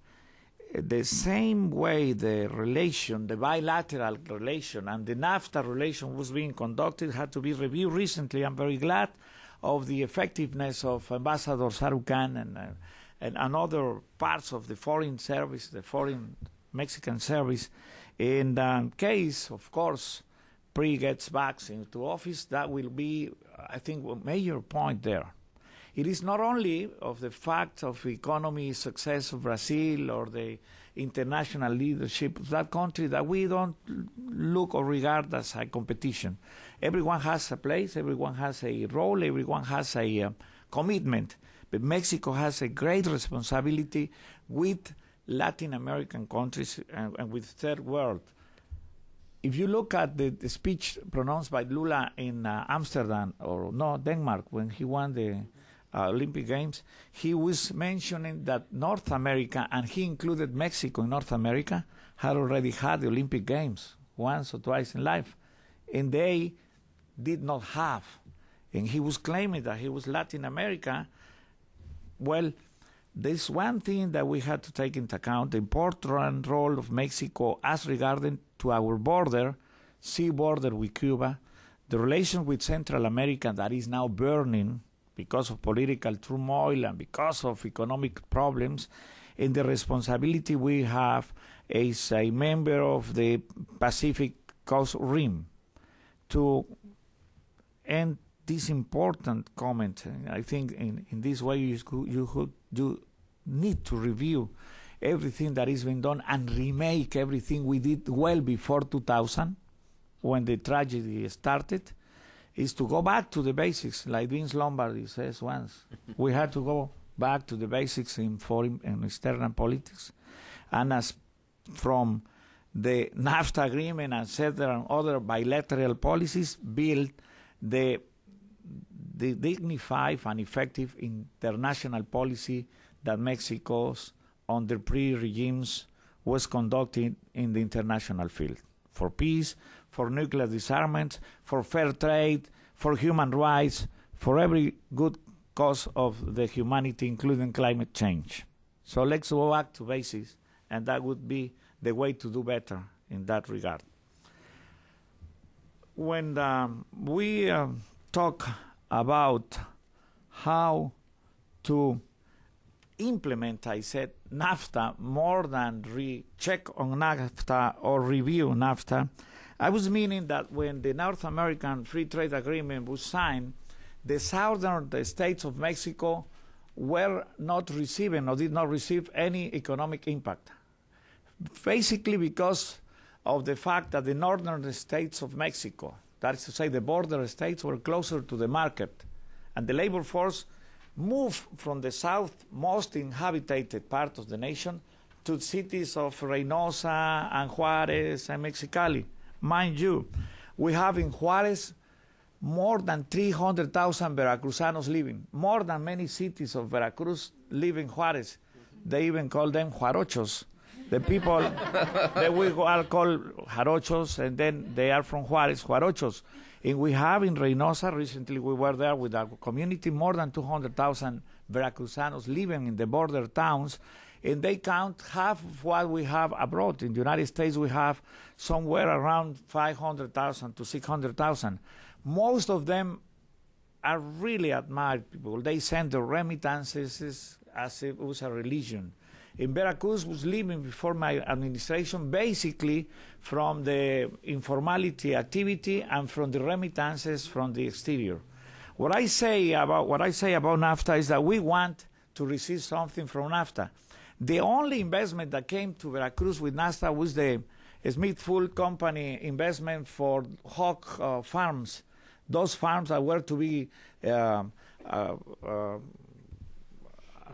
[SPEAKER 2] The same way the relation, the bilateral relation, and the NAFTA relation was being conducted had to be reviewed recently. I'm very glad of the effectiveness of Ambassador Sarukan and other parts of the foreign service, the foreign Mexican service. In case, of course, PRI gets back into office, that will be, I think, a major point there. It is not only of the fact of economy success of Brazil or the international leadership of that country that we don't look or regard as a competition. Everyone has a place, everyone has a role, everyone has a commitment. But Mexico has a great responsibility with Latin American countries and with third world. If you look at the speech pronounced by Lula in Amsterdam, or no, Denmark, when he won the Olympic Games, he was mentioning that North America, and he included Mexico in North America, had already had the Olympic Games once or twice in life, and they did not have. And he was claiming that he was Latin America. Well, there's one thing that we had to take into account, the important role of Mexico as regarding to our border, sea border with Cuba, the relation with Central America that is now burning because of political turmoil and because of economic problems, and the responsibility we have as a member of the Pacific Coast Rim to end this important comment. I think in this way you need to review everything that is being done and remake everything we did well before 2000 when the tragedy started, is to go back to the basics, like Vince Lombardi says once. We had to go back to the basics in foreign and external politics. And as from the NAFTA agreement and certain other bilateral policies, build the dignified and effective international policy that Mexico's under pre-regimes was conducting in the international field for peace, for nuclear disarmament, for fair trade, for human rights, for every good cause of the humanity, including climate change. So let's go back to basics, and that would be the way to do better in that regard. When we talk about how to implement, I said, NAFTA more than check on NAFTA or review NAFTA, I was meaning that when the North American Free Trade Agreement was signed, the southern states of Mexico were not receiving or did not receive any economic impact. Basically because of the fact that the northern states of Mexico, that is to say the border states, were closer to the market, and the labor force moved from the south most inhabited part of the nation to cities of Reynosa and Juarez and Mexicali. Mind you, we have in Juarez more than 300,000 Veracruzanos living, more than many cities of Veracruz live in Juarez. They even call them Juarochos. The people that we all call Jarochos, and then they are from Juarez, Juarochos. And we have in Reynosa, recently we were there with our community, more than 200,000 Veracruzanos living in the border towns, and they count half of what we have abroad. In the United States, we have somewhere around 500,000 to 600,000. Most of them are really admired people. They send their remittances as if it was a religion. In Veracruz was living before my administration basically from the informality activity and from the remittances from the exterior. What I say about NAFTA is that we want to receive something from NAFTA. The only investment that came to Veracruz with NAFTA was the Smith Food Company investment for hog farms. Those farms that were to be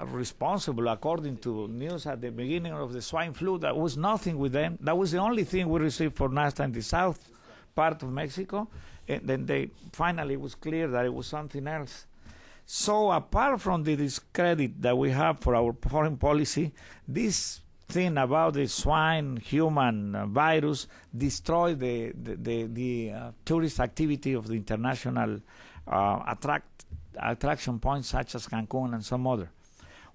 [SPEAKER 2] responsible, according to news at the beginning of the swine flu. That was nothing with them. That was the only thing we received for NAFTA in the south part of Mexico. And then finally it was clear that it was something else. So apart from the discredit that we have for our foreign policy, this thing about the swine human virus destroyed the tourist activity of the international attraction points such as Cancun and some other.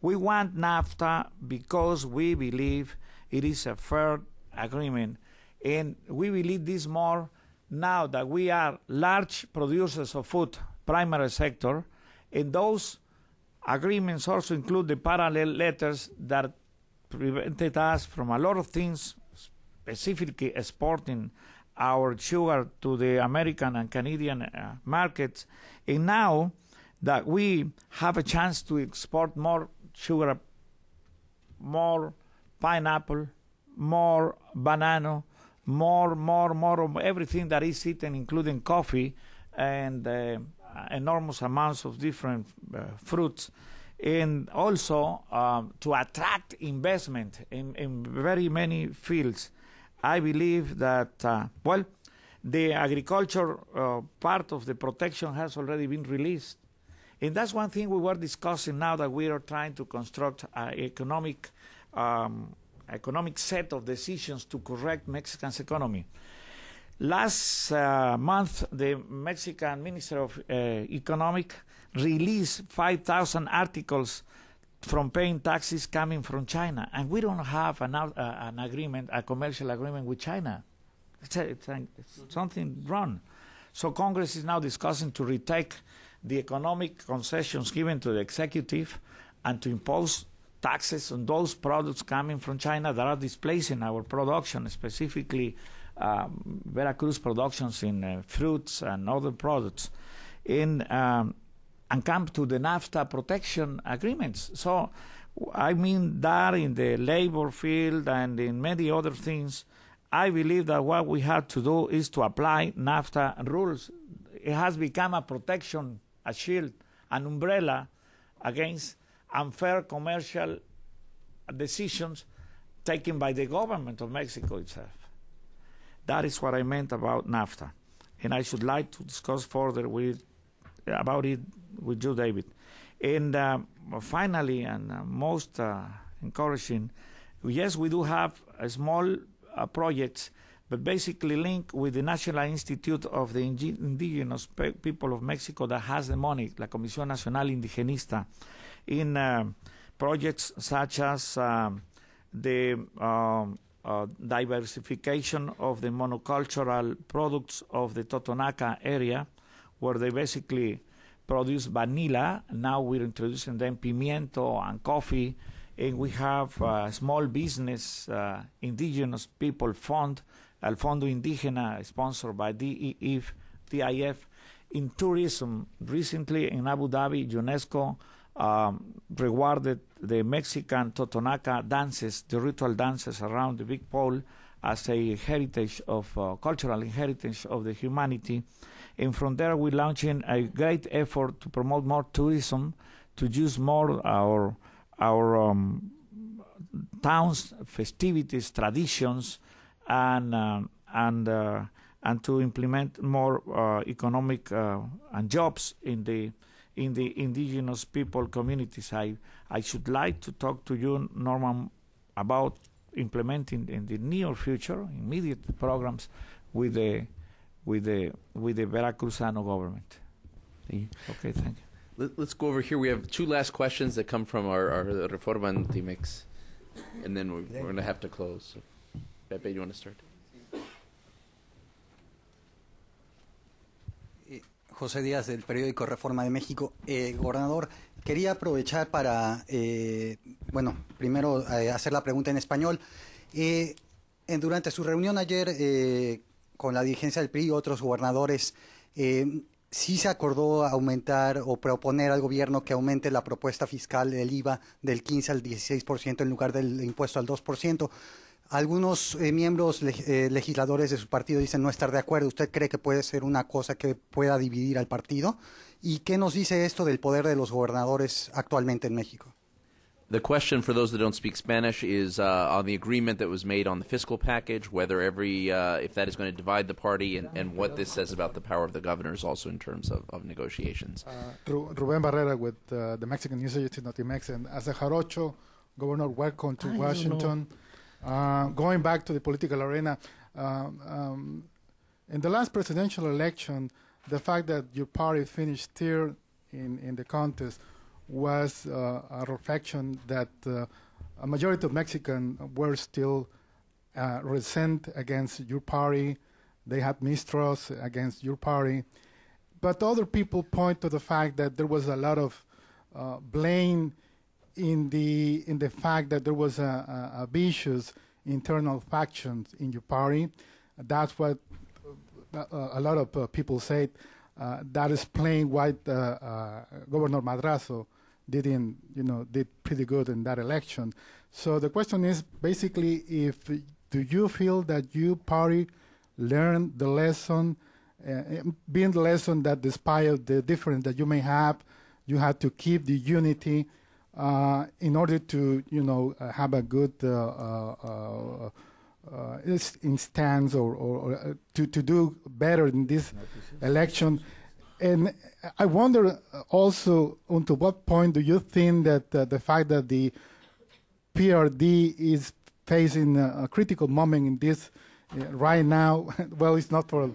[SPEAKER 2] We want NAFTA because we believe it is a fair agreement, and we believe this more now that we are large producers of food, primary sector, and those agreements also include the parallel letters that prevented us from a lot of things, specifically exporting our sugar to the American and Canadian markets. And now that we have a chance to export more sugar, more pineapple, more banana, more of everything that is eaten, including coffee and enormous amounts of different fruits, and also to attract investment in very many fields. I believe that, the agriculture part of the protection has already been released. And that's one thing we were discussing now that we are trying to construct an economic set of decisions to correct Mexican's economy. Last month, the Mexican Minister of Economic released 5,000 articles from paying taxes coming from China, and we don't have an agreement, a commercial agreement with China. It's something wrong. So Congress is now discussing to retake the economic concessions given to the executive and to impose taxes on those products coming from China that are displacing our production, specifically Veracruz productions in fruits and other products, and come to the NAFTA protection agreements. So, I mean that in the labor field and in many other things, I believe that what we have to do is to apply NAFTA rules. It has become a protection, a shield, an umbrella against unfair commercial decisions taken by the government of Mexico itself. That is what I meant about NAFTA, and I should like to discuss further about it with you, David. And finally, and most encouraging, yes, we do have a small projects, but basically linked with the National Institute of the Indigenous People of Mexico that has the money, la Comisión Nacional Indigenista, in projects such as the diversification of the monocultural products of the Totonaca area, where they basically produce vanilla. Now we're introducing them pimiento and coffee, and we have a small business indigenous people fund, El Fondo Indígena, sponsored by DIF, in tourism. Recently in Abu Dhabi, UNESCO rewarded the Mexican Totonaca dances, the ritual dances around the big pole, as a heritage of cultural heritage of the humanity. And from there, we're launching a great effort to promote more tourism, to use more our towns, festivities, traditions, and to implement more economic and jobs in the indigenous people communities. I should like to talk to you, Norman, about implementing in the near future, immediate programs with the Veracruzano government. Okay, thank you.
[SPEAKER 1] Let's go over here. We have two last questions that come from our Reforma Notimex and then we're going to have to close. So, Pepe, you want to start?
[SPEAKER 10] José Díaz, del periódico Reforma de México. Gobernador, quería aprovechar para, primero hacer la pregunta en español. Durante su reunión ayer con la dirigencia del PRI y otros gobernadores, sí se acordó aumentar o proponer al gobierno que aumente la propuesta fiscal del IVA del 15 al 16% en lugar del impuesto al 2%. Algunos miembros legisladores de su partido dicen no estar de acuerdo. ¿Usted cree que puede ser una cosa que pueda dividir al partido? ¿Y qué nos dice esto del poder de los gobernadores actualmente en México?
[SPEAKER 1] The question for those that don't speak Spanish is on the agreement that was made on the fiscal package, whether if that is going to divide the party, and what this says about the power of the governors also in terms of negotiations.
[SPEAKER 5] Rubén Barrera with the Mexican News Agency Notimex, and as a Jarocho, Governor, welcome to Washington. Going back to the political arena, in the last presidential election, the fact that your party finished third in the contest was a reflection that a majority of Mexicans were still resent against your party. They had mistrust against your party. But other people point to the fact that there was a lot of blame in the fact that there was a vicious internal factions in your party. That's what a lot of people said. That explains why Governor Madrazo did pretty good in that election. So the question is basically, do you feel that your party learned the lesson, being the lesson that despite the difference that you may have, you had to keep the unity in order to, have a good instance or to do better in this election. And I wonder also, to what point do you think that the fact that the PRD is facing a critical moment in this right now? Well, it's not for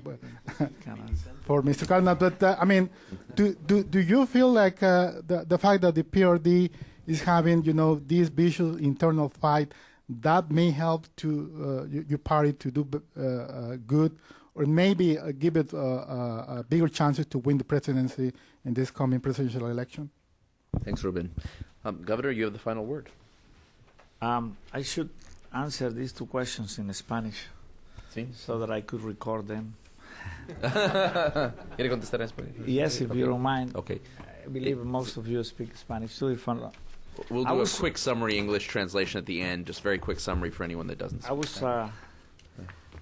[SPEAKER 5] Mr. Cardinal, but I mean, do you feel like the fact that the PRD is having, this vicious internal fight that may help to your party to do good? Or maybe give it a bigger chances to win the presidency in this coming presidential election?
[SPEAKER 1] Thanks, Ruben. Governor, you have the final word.
[SPEAKER 2] I should answer these two questions in Spanish so that I could record them.
[SPEAKER 1] ¿Quiere contestar en español?
[SPEAKER 2] Yes, if you don't mind.
[SPEAKER 1] Okay.
[SPEAKER 2] I believe most of you speak Spanish too.
[SPEAKER 1] We'll do a quick summary English translation at the end, just very quick summary for anyone that doesn't speak Spanish.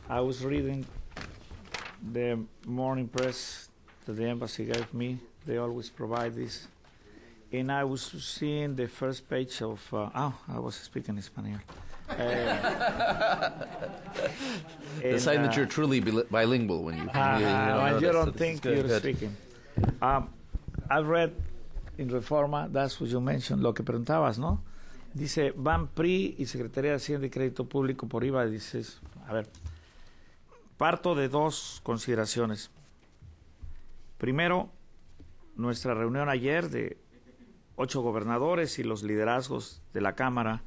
[SPEAKER 2] I was reading the morning press that the embassy gave me. They always provide this. And I was seeing the first page of... I was speaking Spanish.
[SPEAKER 1] The sign that you're truly bilingual when you...
[SPEAKER 2] you don't think you're speaking. I've read in Reforma, that's what you mentioned, lo que preguntabas, ¿no? Dice, van PRI y Secretaría de Hacienda y Crédito Público por IVA. Dices, a ver... Parto de dos consideraciones. Primero, nuestra reunión ayer de 8 gobernadores y los liderazgos de la Cámara,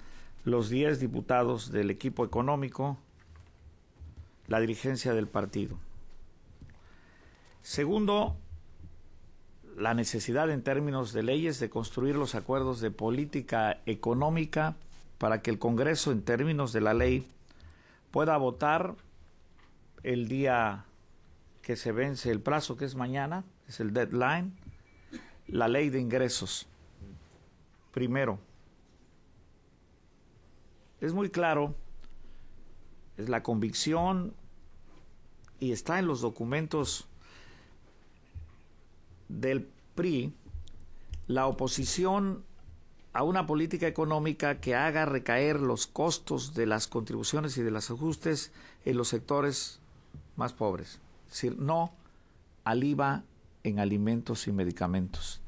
[SPEAKER 2] los 10 diputados del equipo económico, la dirigencia del partido. Segundo, la necesidad en términos de leyes de construir los acuerdos de política económica para que el Congreso, en términos de la ley, pueda votar el día que se vence el plazo, que es mañana, es el deadline, la ley de ingresos. Primero, es muy claro, es la convicción y está en los documentos del PRI, la oposición a una política económica que haga recaer los costos de las contribuciones y de los ajustes en los sectores más pobres. Es decir, no al IVA en alimentos y medicamentos.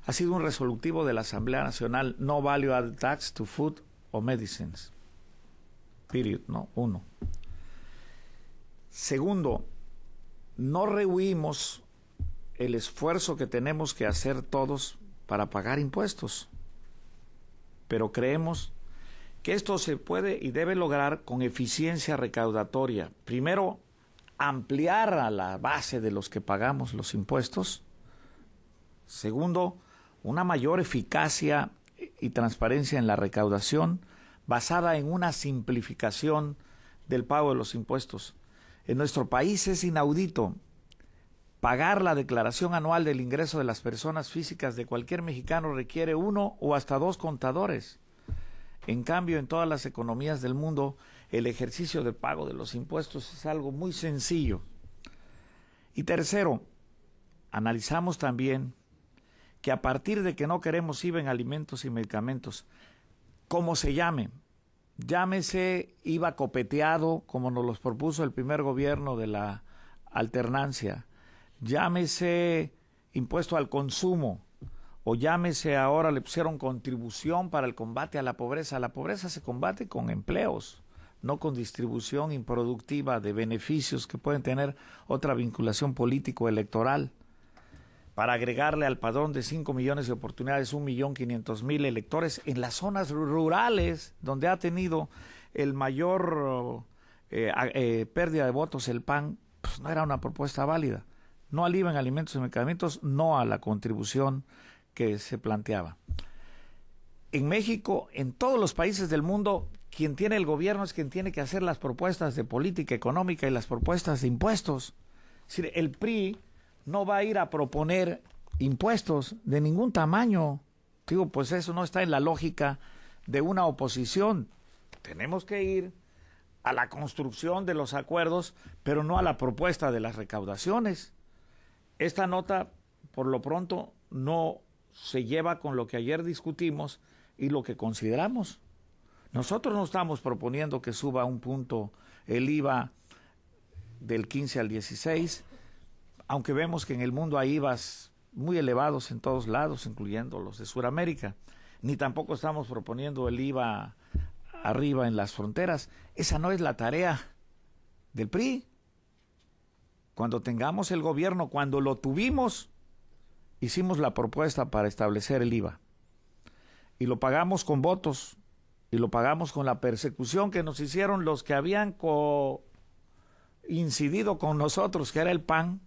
[SPEAKER 2] Ha sido un resolutivo de la Asamblea Nacional, no value added tax to food or medicines. Period, ¿no? 1. Segundo, no rehuimos el esfuerzo que tenemos que hacer todos para pagar impuestos, pero creemos que esto se puede y debe lograr con eficiencia recaudatoria. Primero, ampliar a la base de los que pagamos los impuestos. Segundo, una mayor eficacia y transparencia en la recaudación basada en una simplificación del pago de los impuestos. En nuestro país es inaudito pagar la declaración anual del ingreso de las personas físicas de cualquier mexicano requiere 1 o hasta 2 contadores. En cambio, en todas las economías del mundo, el ejercicio de pago de los impuestos es algo muy sencillo. Y tercero, analizamos también que a partir de que no queremos IVA en alimentos y medicamentos, como se llame, llámese IVA copeteado, como nos los propuso el primer gobierno de la alternancia, llámese impuesto al consumo, o llámese ahora le pusieron contribución para el combate a la pobreza. La pobreza se combate con empleos, no con distribución improductiva de beneficios que pueden tener otra vinculación político-electoral. Para agregarle al padrón de 5 millones de oportunidades 1.500.000 electores en las zonas rurales donde ha tenido el mayor pérdida de votos el PAN, pues no era una propuesta válida. No al IVA en alimentos y medicamentos, no a la contribución que se planteaba. En México, en todos los países del mundo, quien tiene el gobierno es quien tiene que hacer las propuestas de política económica y las propuestas de impuestos. Es decir, el PRI no va a ir a proponer impuestos de ningún tamaño. Digo, pues eso no está en la lógica de una oposición. Tenemos que ir a la construcción de los acuerdos, pero no a la propuesta de las recaudaciones. Esta nota, por lo pronto, no se lleva con lo que ayer discutimos y lo que consideramos. Nosotros no estamos proponiendo que suba un punto el IVA del 15 al 16, aunque vemos que en el mundo hay IVAs muy elevados en todos lados, incluyendo los de Sudamérica. Ni tampoco estamos proponiendo el IVA arriba en las fronteras. Esa no es la tarea del PRI. Cuando tengamos el gobierno, cuando lo tuvimos, hicimos la propuesta para establecer el IVA. Y lo pagamos con votos, y lo pagamos con la persecución que nos hicieron los que habían coincidido con nosotros, que era el PAN,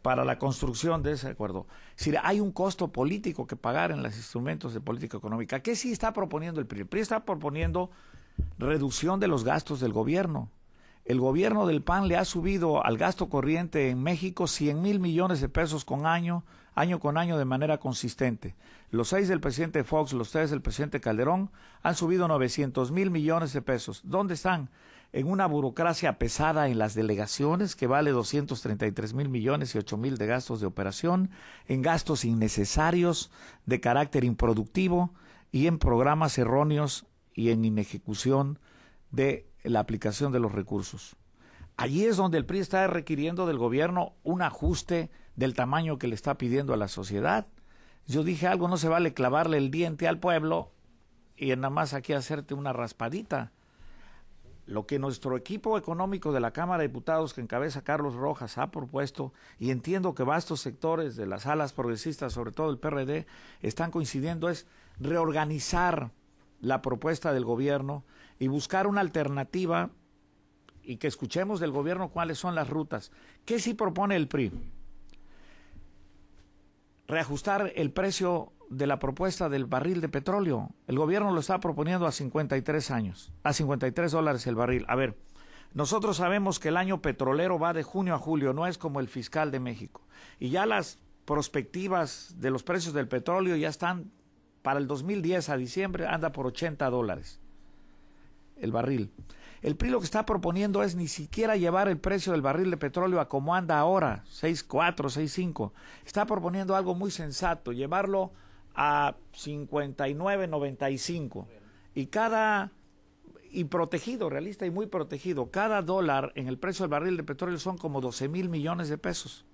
[SPEAKER 2] para la construcción de ese acuerdo. Es decir, hay un costo político que pagar en los instrumentos de política económica. ¿Qué sí está proponiendo el PRI? El PRI está proponiendo reducción de los gastos del gobierno. El gobierno del PAN le ha subido al gasto corriente en México 100,000 millones de pesos año con año de manera consistente. Los 6 del presidente Fox, los 3 del presidente Calderón han subido 900,000 millones de pesos. ¿Dónde están? En una burocracia pesada en las delegaciones que vale 233,000 millones y 8,000 de gastos de operación, en gastos innecesarios de carácter improductivo y en programas erróneos y en inejecución de la aplicación de los recursos. Allí es donde el PRI está requiriendo del gobierno un ajuste del tamaño que le está pidiendo a la sociedad. Yo dije algo, no se vale clavarle el diente al pueblo y nada más aquí hacerte una raspadita. Lo que nuestro equipo económico de la Cámara de Diputados, que encabeza Carlos Rojas, ha propuesto, y entiendo que vastos sectores de las alas progresistas, sobre todo el PRD, están coincidiendo, es reorganizar la propuesta del gobierno y buscar una alternativa y que escuchemos del gobierno cuáles son las rutas. ¿Qué sí propone el PRI? Reajustar el precio de la propuesta del barril de petróleo. El gobierno lo está proponiendo a 53 años, a $53 el barril. A ver, nosotros sabemos que el año petrolero va de junio a julio, no es como el fiscal de México. Y ya las perspectivas de los precios del petróleo ya están para el 2010 a diciembre, anda por $80 el barril. El PRI lo que está proponiendo es ni siquiera llevar el precio del barril de petróleo a como anda ahora, 6.4, 6.5. Está proponiendo algo muy sensato, llevarlo a 59.95 y protegido, realista y muy protegido. Cada dólar en el precio del barril de petróleo son como 12,000 millones de pesos.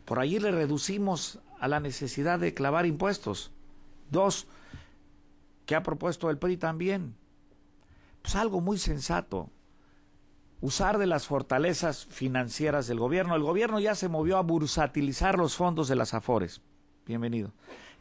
[SPEAKER 2] Por allí le reducimos a la necesidad de clavar impuestos. 2, que ha propuesto el PRI también, pues algo muy sensato, usar de las fortalezas financieras del gobierno. El gobierno ya se movió a bursatilizar los fondos de las AFORES. bienvenido.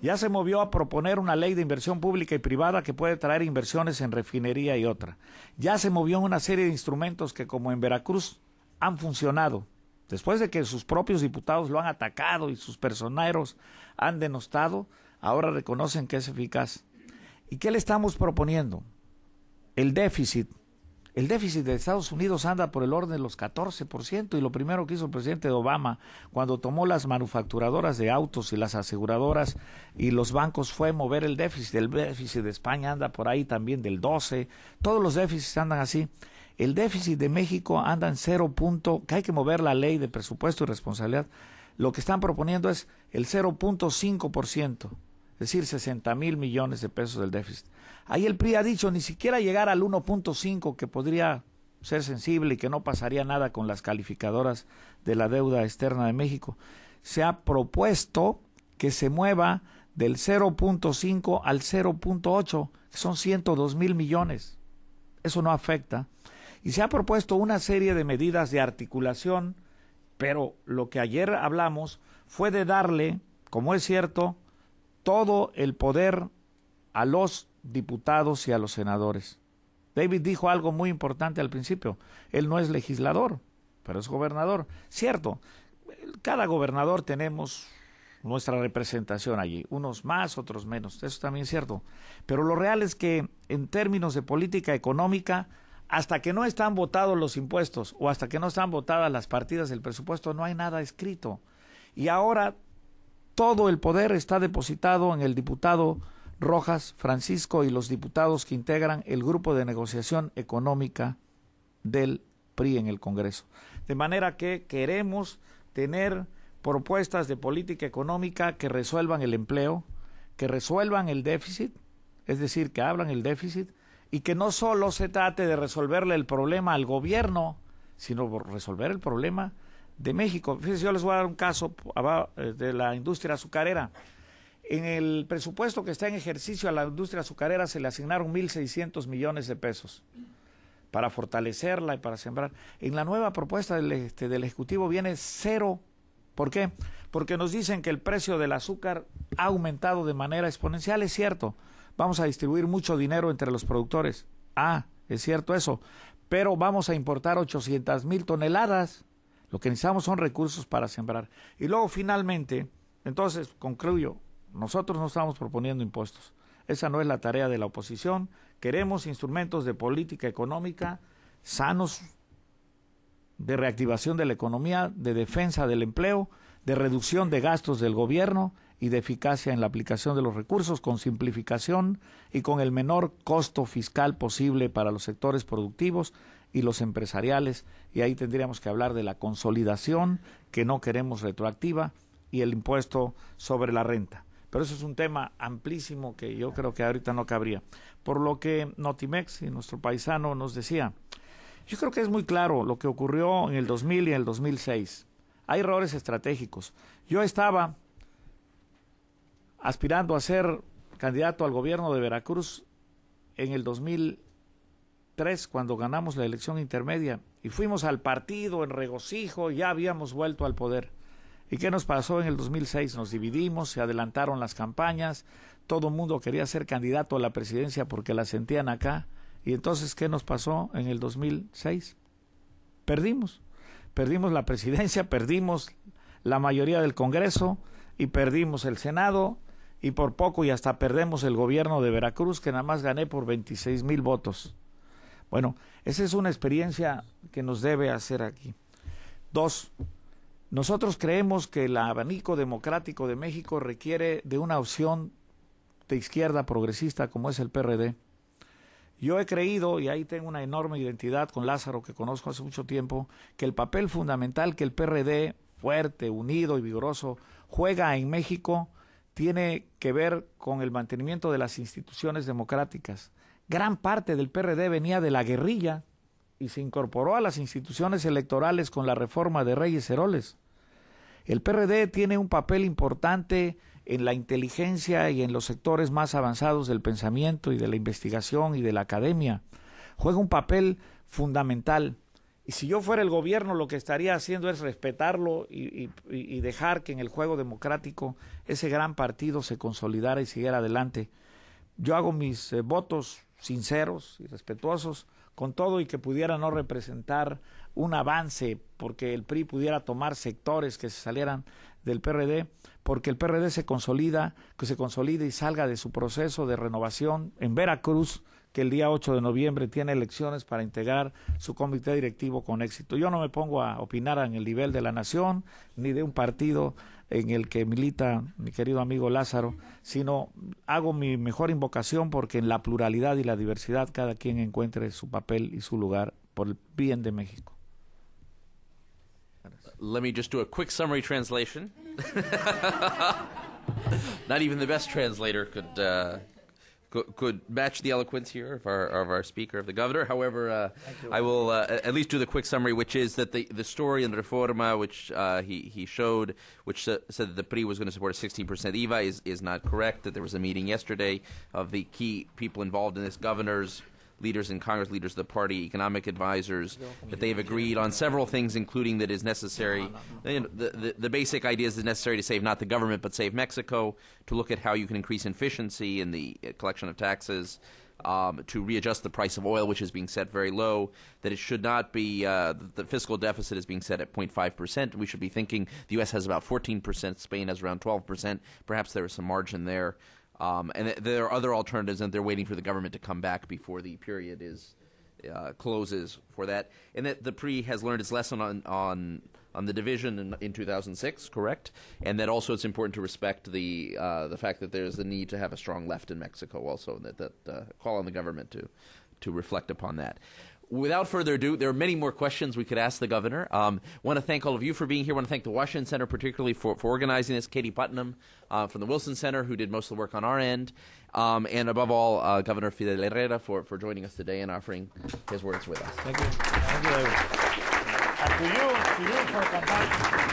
[SPEAKER 2] Ya se movió a proponer una ley de inversión pública y privada que puede traer inversiones en refinería y otra. Ya se movió una serie de instrumentos que, como en Veracruz, han funcionado. Después de que sus propios diputados lo han atacado y sus personeros han denostado, ahora reconocen que es eficaz. ¿Y qué le estamos proponiendo? El déficit. El déficit de Estados Unidos anda por el orden de los 14%, y lo primero que hizo el presidente Obama cuando tomó las manufacturadoras de autos y las aseguradoras y los bancos fue mover el déficit. El déficit de España anda por ahí también del 12%, todos los déficits andan así. El déficit de México anda en 0. Que hay que mover la ley de presupuesto y responsabilidad. Lo que están proponiendo es el 0.5%, es decir, 60,000 millones de pesos del déficit. Ahí el PRI ha dicho ni siquiera llegar al 1.5, que podría ser sensible y que no pasaría nada con las calificadoras de la deuda externa de México. Se ha propuesto que se mueva del 0.5 al 0.8, que son 102,000 millones. Eso no afecta. Y se ha propuesto una serie de medidas de articulación, pero lo que ayer hablamos fue de darle, como es cierto, todo el poder a los diputados y a los senadores. David dijo algo muy importante al principio. Él no es legislador, pero es gobernador. Cierto, cada gobernador tenemos nuestra representación allí, unos más, otros menos, eso también es cierto. Pero lo real es que en términos de política económica, hasta que no están votados los impuestos o hasta que no están votadas las partidas del presupuesto, no hay nada escrito. Y ahora todo el poder está depositado en el diputado Rojas Francisco y los diputados que integran el grupo de negociación económica del PRI en el Congreso. De manera que queremos tener propuestas de política económica que resuelvan el empleo, que resuelvan el déficit, es decir, que abran el déficit, y que no solo se trate de resolverle el problema al gobierno, sino resolver el problema de México. Fíjense, yo les voy a dar un caso de la industria azucarera. En el presupuesto que está en ejercicio a la industria azucarera se le asignaron 1,600 millones de pesos para fortalecerla y para sembrar. En la nueva propuesta del Ejecutivo viene 0. ¿Por qué? Porque nos dicen que el precio del azúcar ha aumentado de manera exponencial. Es cierto, vamos a distribuir mucho dinero entre los productores. Es cierto eso, pero vamos a importar 800,000 toneladas. Lo que necesitamos son recursos para sembrar. Y luego finalmente, entonces concluyo, nosotros no estamos proponiendo impuestos. Esa no es la tarea de la oposición. Queremos instrumentos de política económica sanos, de reactivación de la economía, de defensa del empleo, de reducción de gastos del gobierno y de eficacia en la aplicación de los recursos, con simplificación y con el menor costo fiscal posible para los sectores productivos y los empresariales. Y ahí tendríamos que hablar de la consolidación, que no queremos retroactiva, y el impuesto sobre la renta. Pero eso es un tema amplísimo que yo creo que ahorita no cabría. Por lo que Notimex y nuestro paisano nos decía, yo creo que es muy claro lo que ocurrió en el 2000 y en el 2006. Hay errores estratégicos. Yo estaba aspirando a ser candidato al gobierno de Veracruz en el 2003, cuando ganamos la elección intermedia, y fuimos al partido en regocijo, ya habíamos vuelto al poder. ¿Y qué nos pasó en el 2006? Nos dividimos, se adelantaron las campañas, todo el mundo quería ser candidato a la presidencia porque la sentían acá. Y entonces, ¿qué nos pasó en el 2006? Perdimos la presidencia, perdimos la mayoría del Congreso y perdimos el Senado, y por poco y hasta perdemos el gobierno de Veracruz, que nada más gané por 26,000 votos. Bueno, esa es una experiencia que nos debe hacer aquí. 2, nosotros creemos que el abanico democrático de México requiere de una opción de izquierda progresista como es el PRD. Yo he creído, y ahí tengo una enorme identidad con Lázaro, que conozco hace mucho tiempo, que el papel fundamental que el PRD, fuerte, unido y vigoroso, juega en México tiene que ver con el mantenimiento de las instituciones democráticas. Gran parte del PRD venía de la guerrilla y se incorporó a las instituciones electorales con la reforma de Reyes Heroles. El PRD tiene un papel importante en la inteligencia y en los sectores más avanzados del pensamiento y de la investigación y de la academia. Juega un papel fundamental. Y si yo fuera el gobierno, lo que estaría haciendo es respetarlo y dejar que en el juego democrático ese gran partido se consolidara y siguiera adelante. Yo hago mis votos sinceros y respetuosos con todo y que pudiera no representar un avance porque el PRI pudiera tomar sectores que se salieran del PRD, porque el PRD se consolida, que se consolide y salga de su proceso de renovación en Veracruz, que el día 8 de noviembre tiene elecciones para integrar su comité directivo con éxito. Yo no me pongo a opinar en el nivel de la nación, ni de un partido en el que milita mi querido amigo Lázaro, sino hago mi mejor invocación porque en la pluralidad y la diversidad cada quien encuentre su papel y su lugar por el bien de México.
[SPEAKER 1] Let me just do a quick summary translation. Not even the best translator could match the eloquence here of our speaker, of the governor. However, I will at least do the quick summary, which is that the story in the Reforma, which he showed, which said that the PRI was going to support a 16% IVA, is not correct. That there was a meeting yesterday of the key people involved in this, governors, leaders in Congress, leaders of the party, economic advisors, that they've agreed on several things, including that is necessary. The basic idea is it's necessary to save not the government but save Mexico, to look at how you can increase efficiency in the collection of taxes, to readjust the price of oil, which is being set very low, that it should not be, the fiscal deficit is being set at 0.5%. We should be thinking the U.S. has about 14%, Spain has around 12%. Perhaps there is some margin there. And there are other alternatives, and they're waiting for the government to come back before the period closes for that. And that the PRI has learned its lesson on the division in 2006, correct? And that also it's important to respect the fact that there's a need to have a strong left in Mexico also, and that call on the government to reflect upon that. Without further ado, there are many more questions we could ask the governor. Want to thank all of you for being here. Want to thank the Washington Center particularly for organizing this. Katie Putnam from the Wilson Center, who did most of the work on our end. And above all, Governor Fidel Herrera for joining us today and offering his words with us.
[SPEAKER 2] Thank you. Thank you, David. And to you for contacting.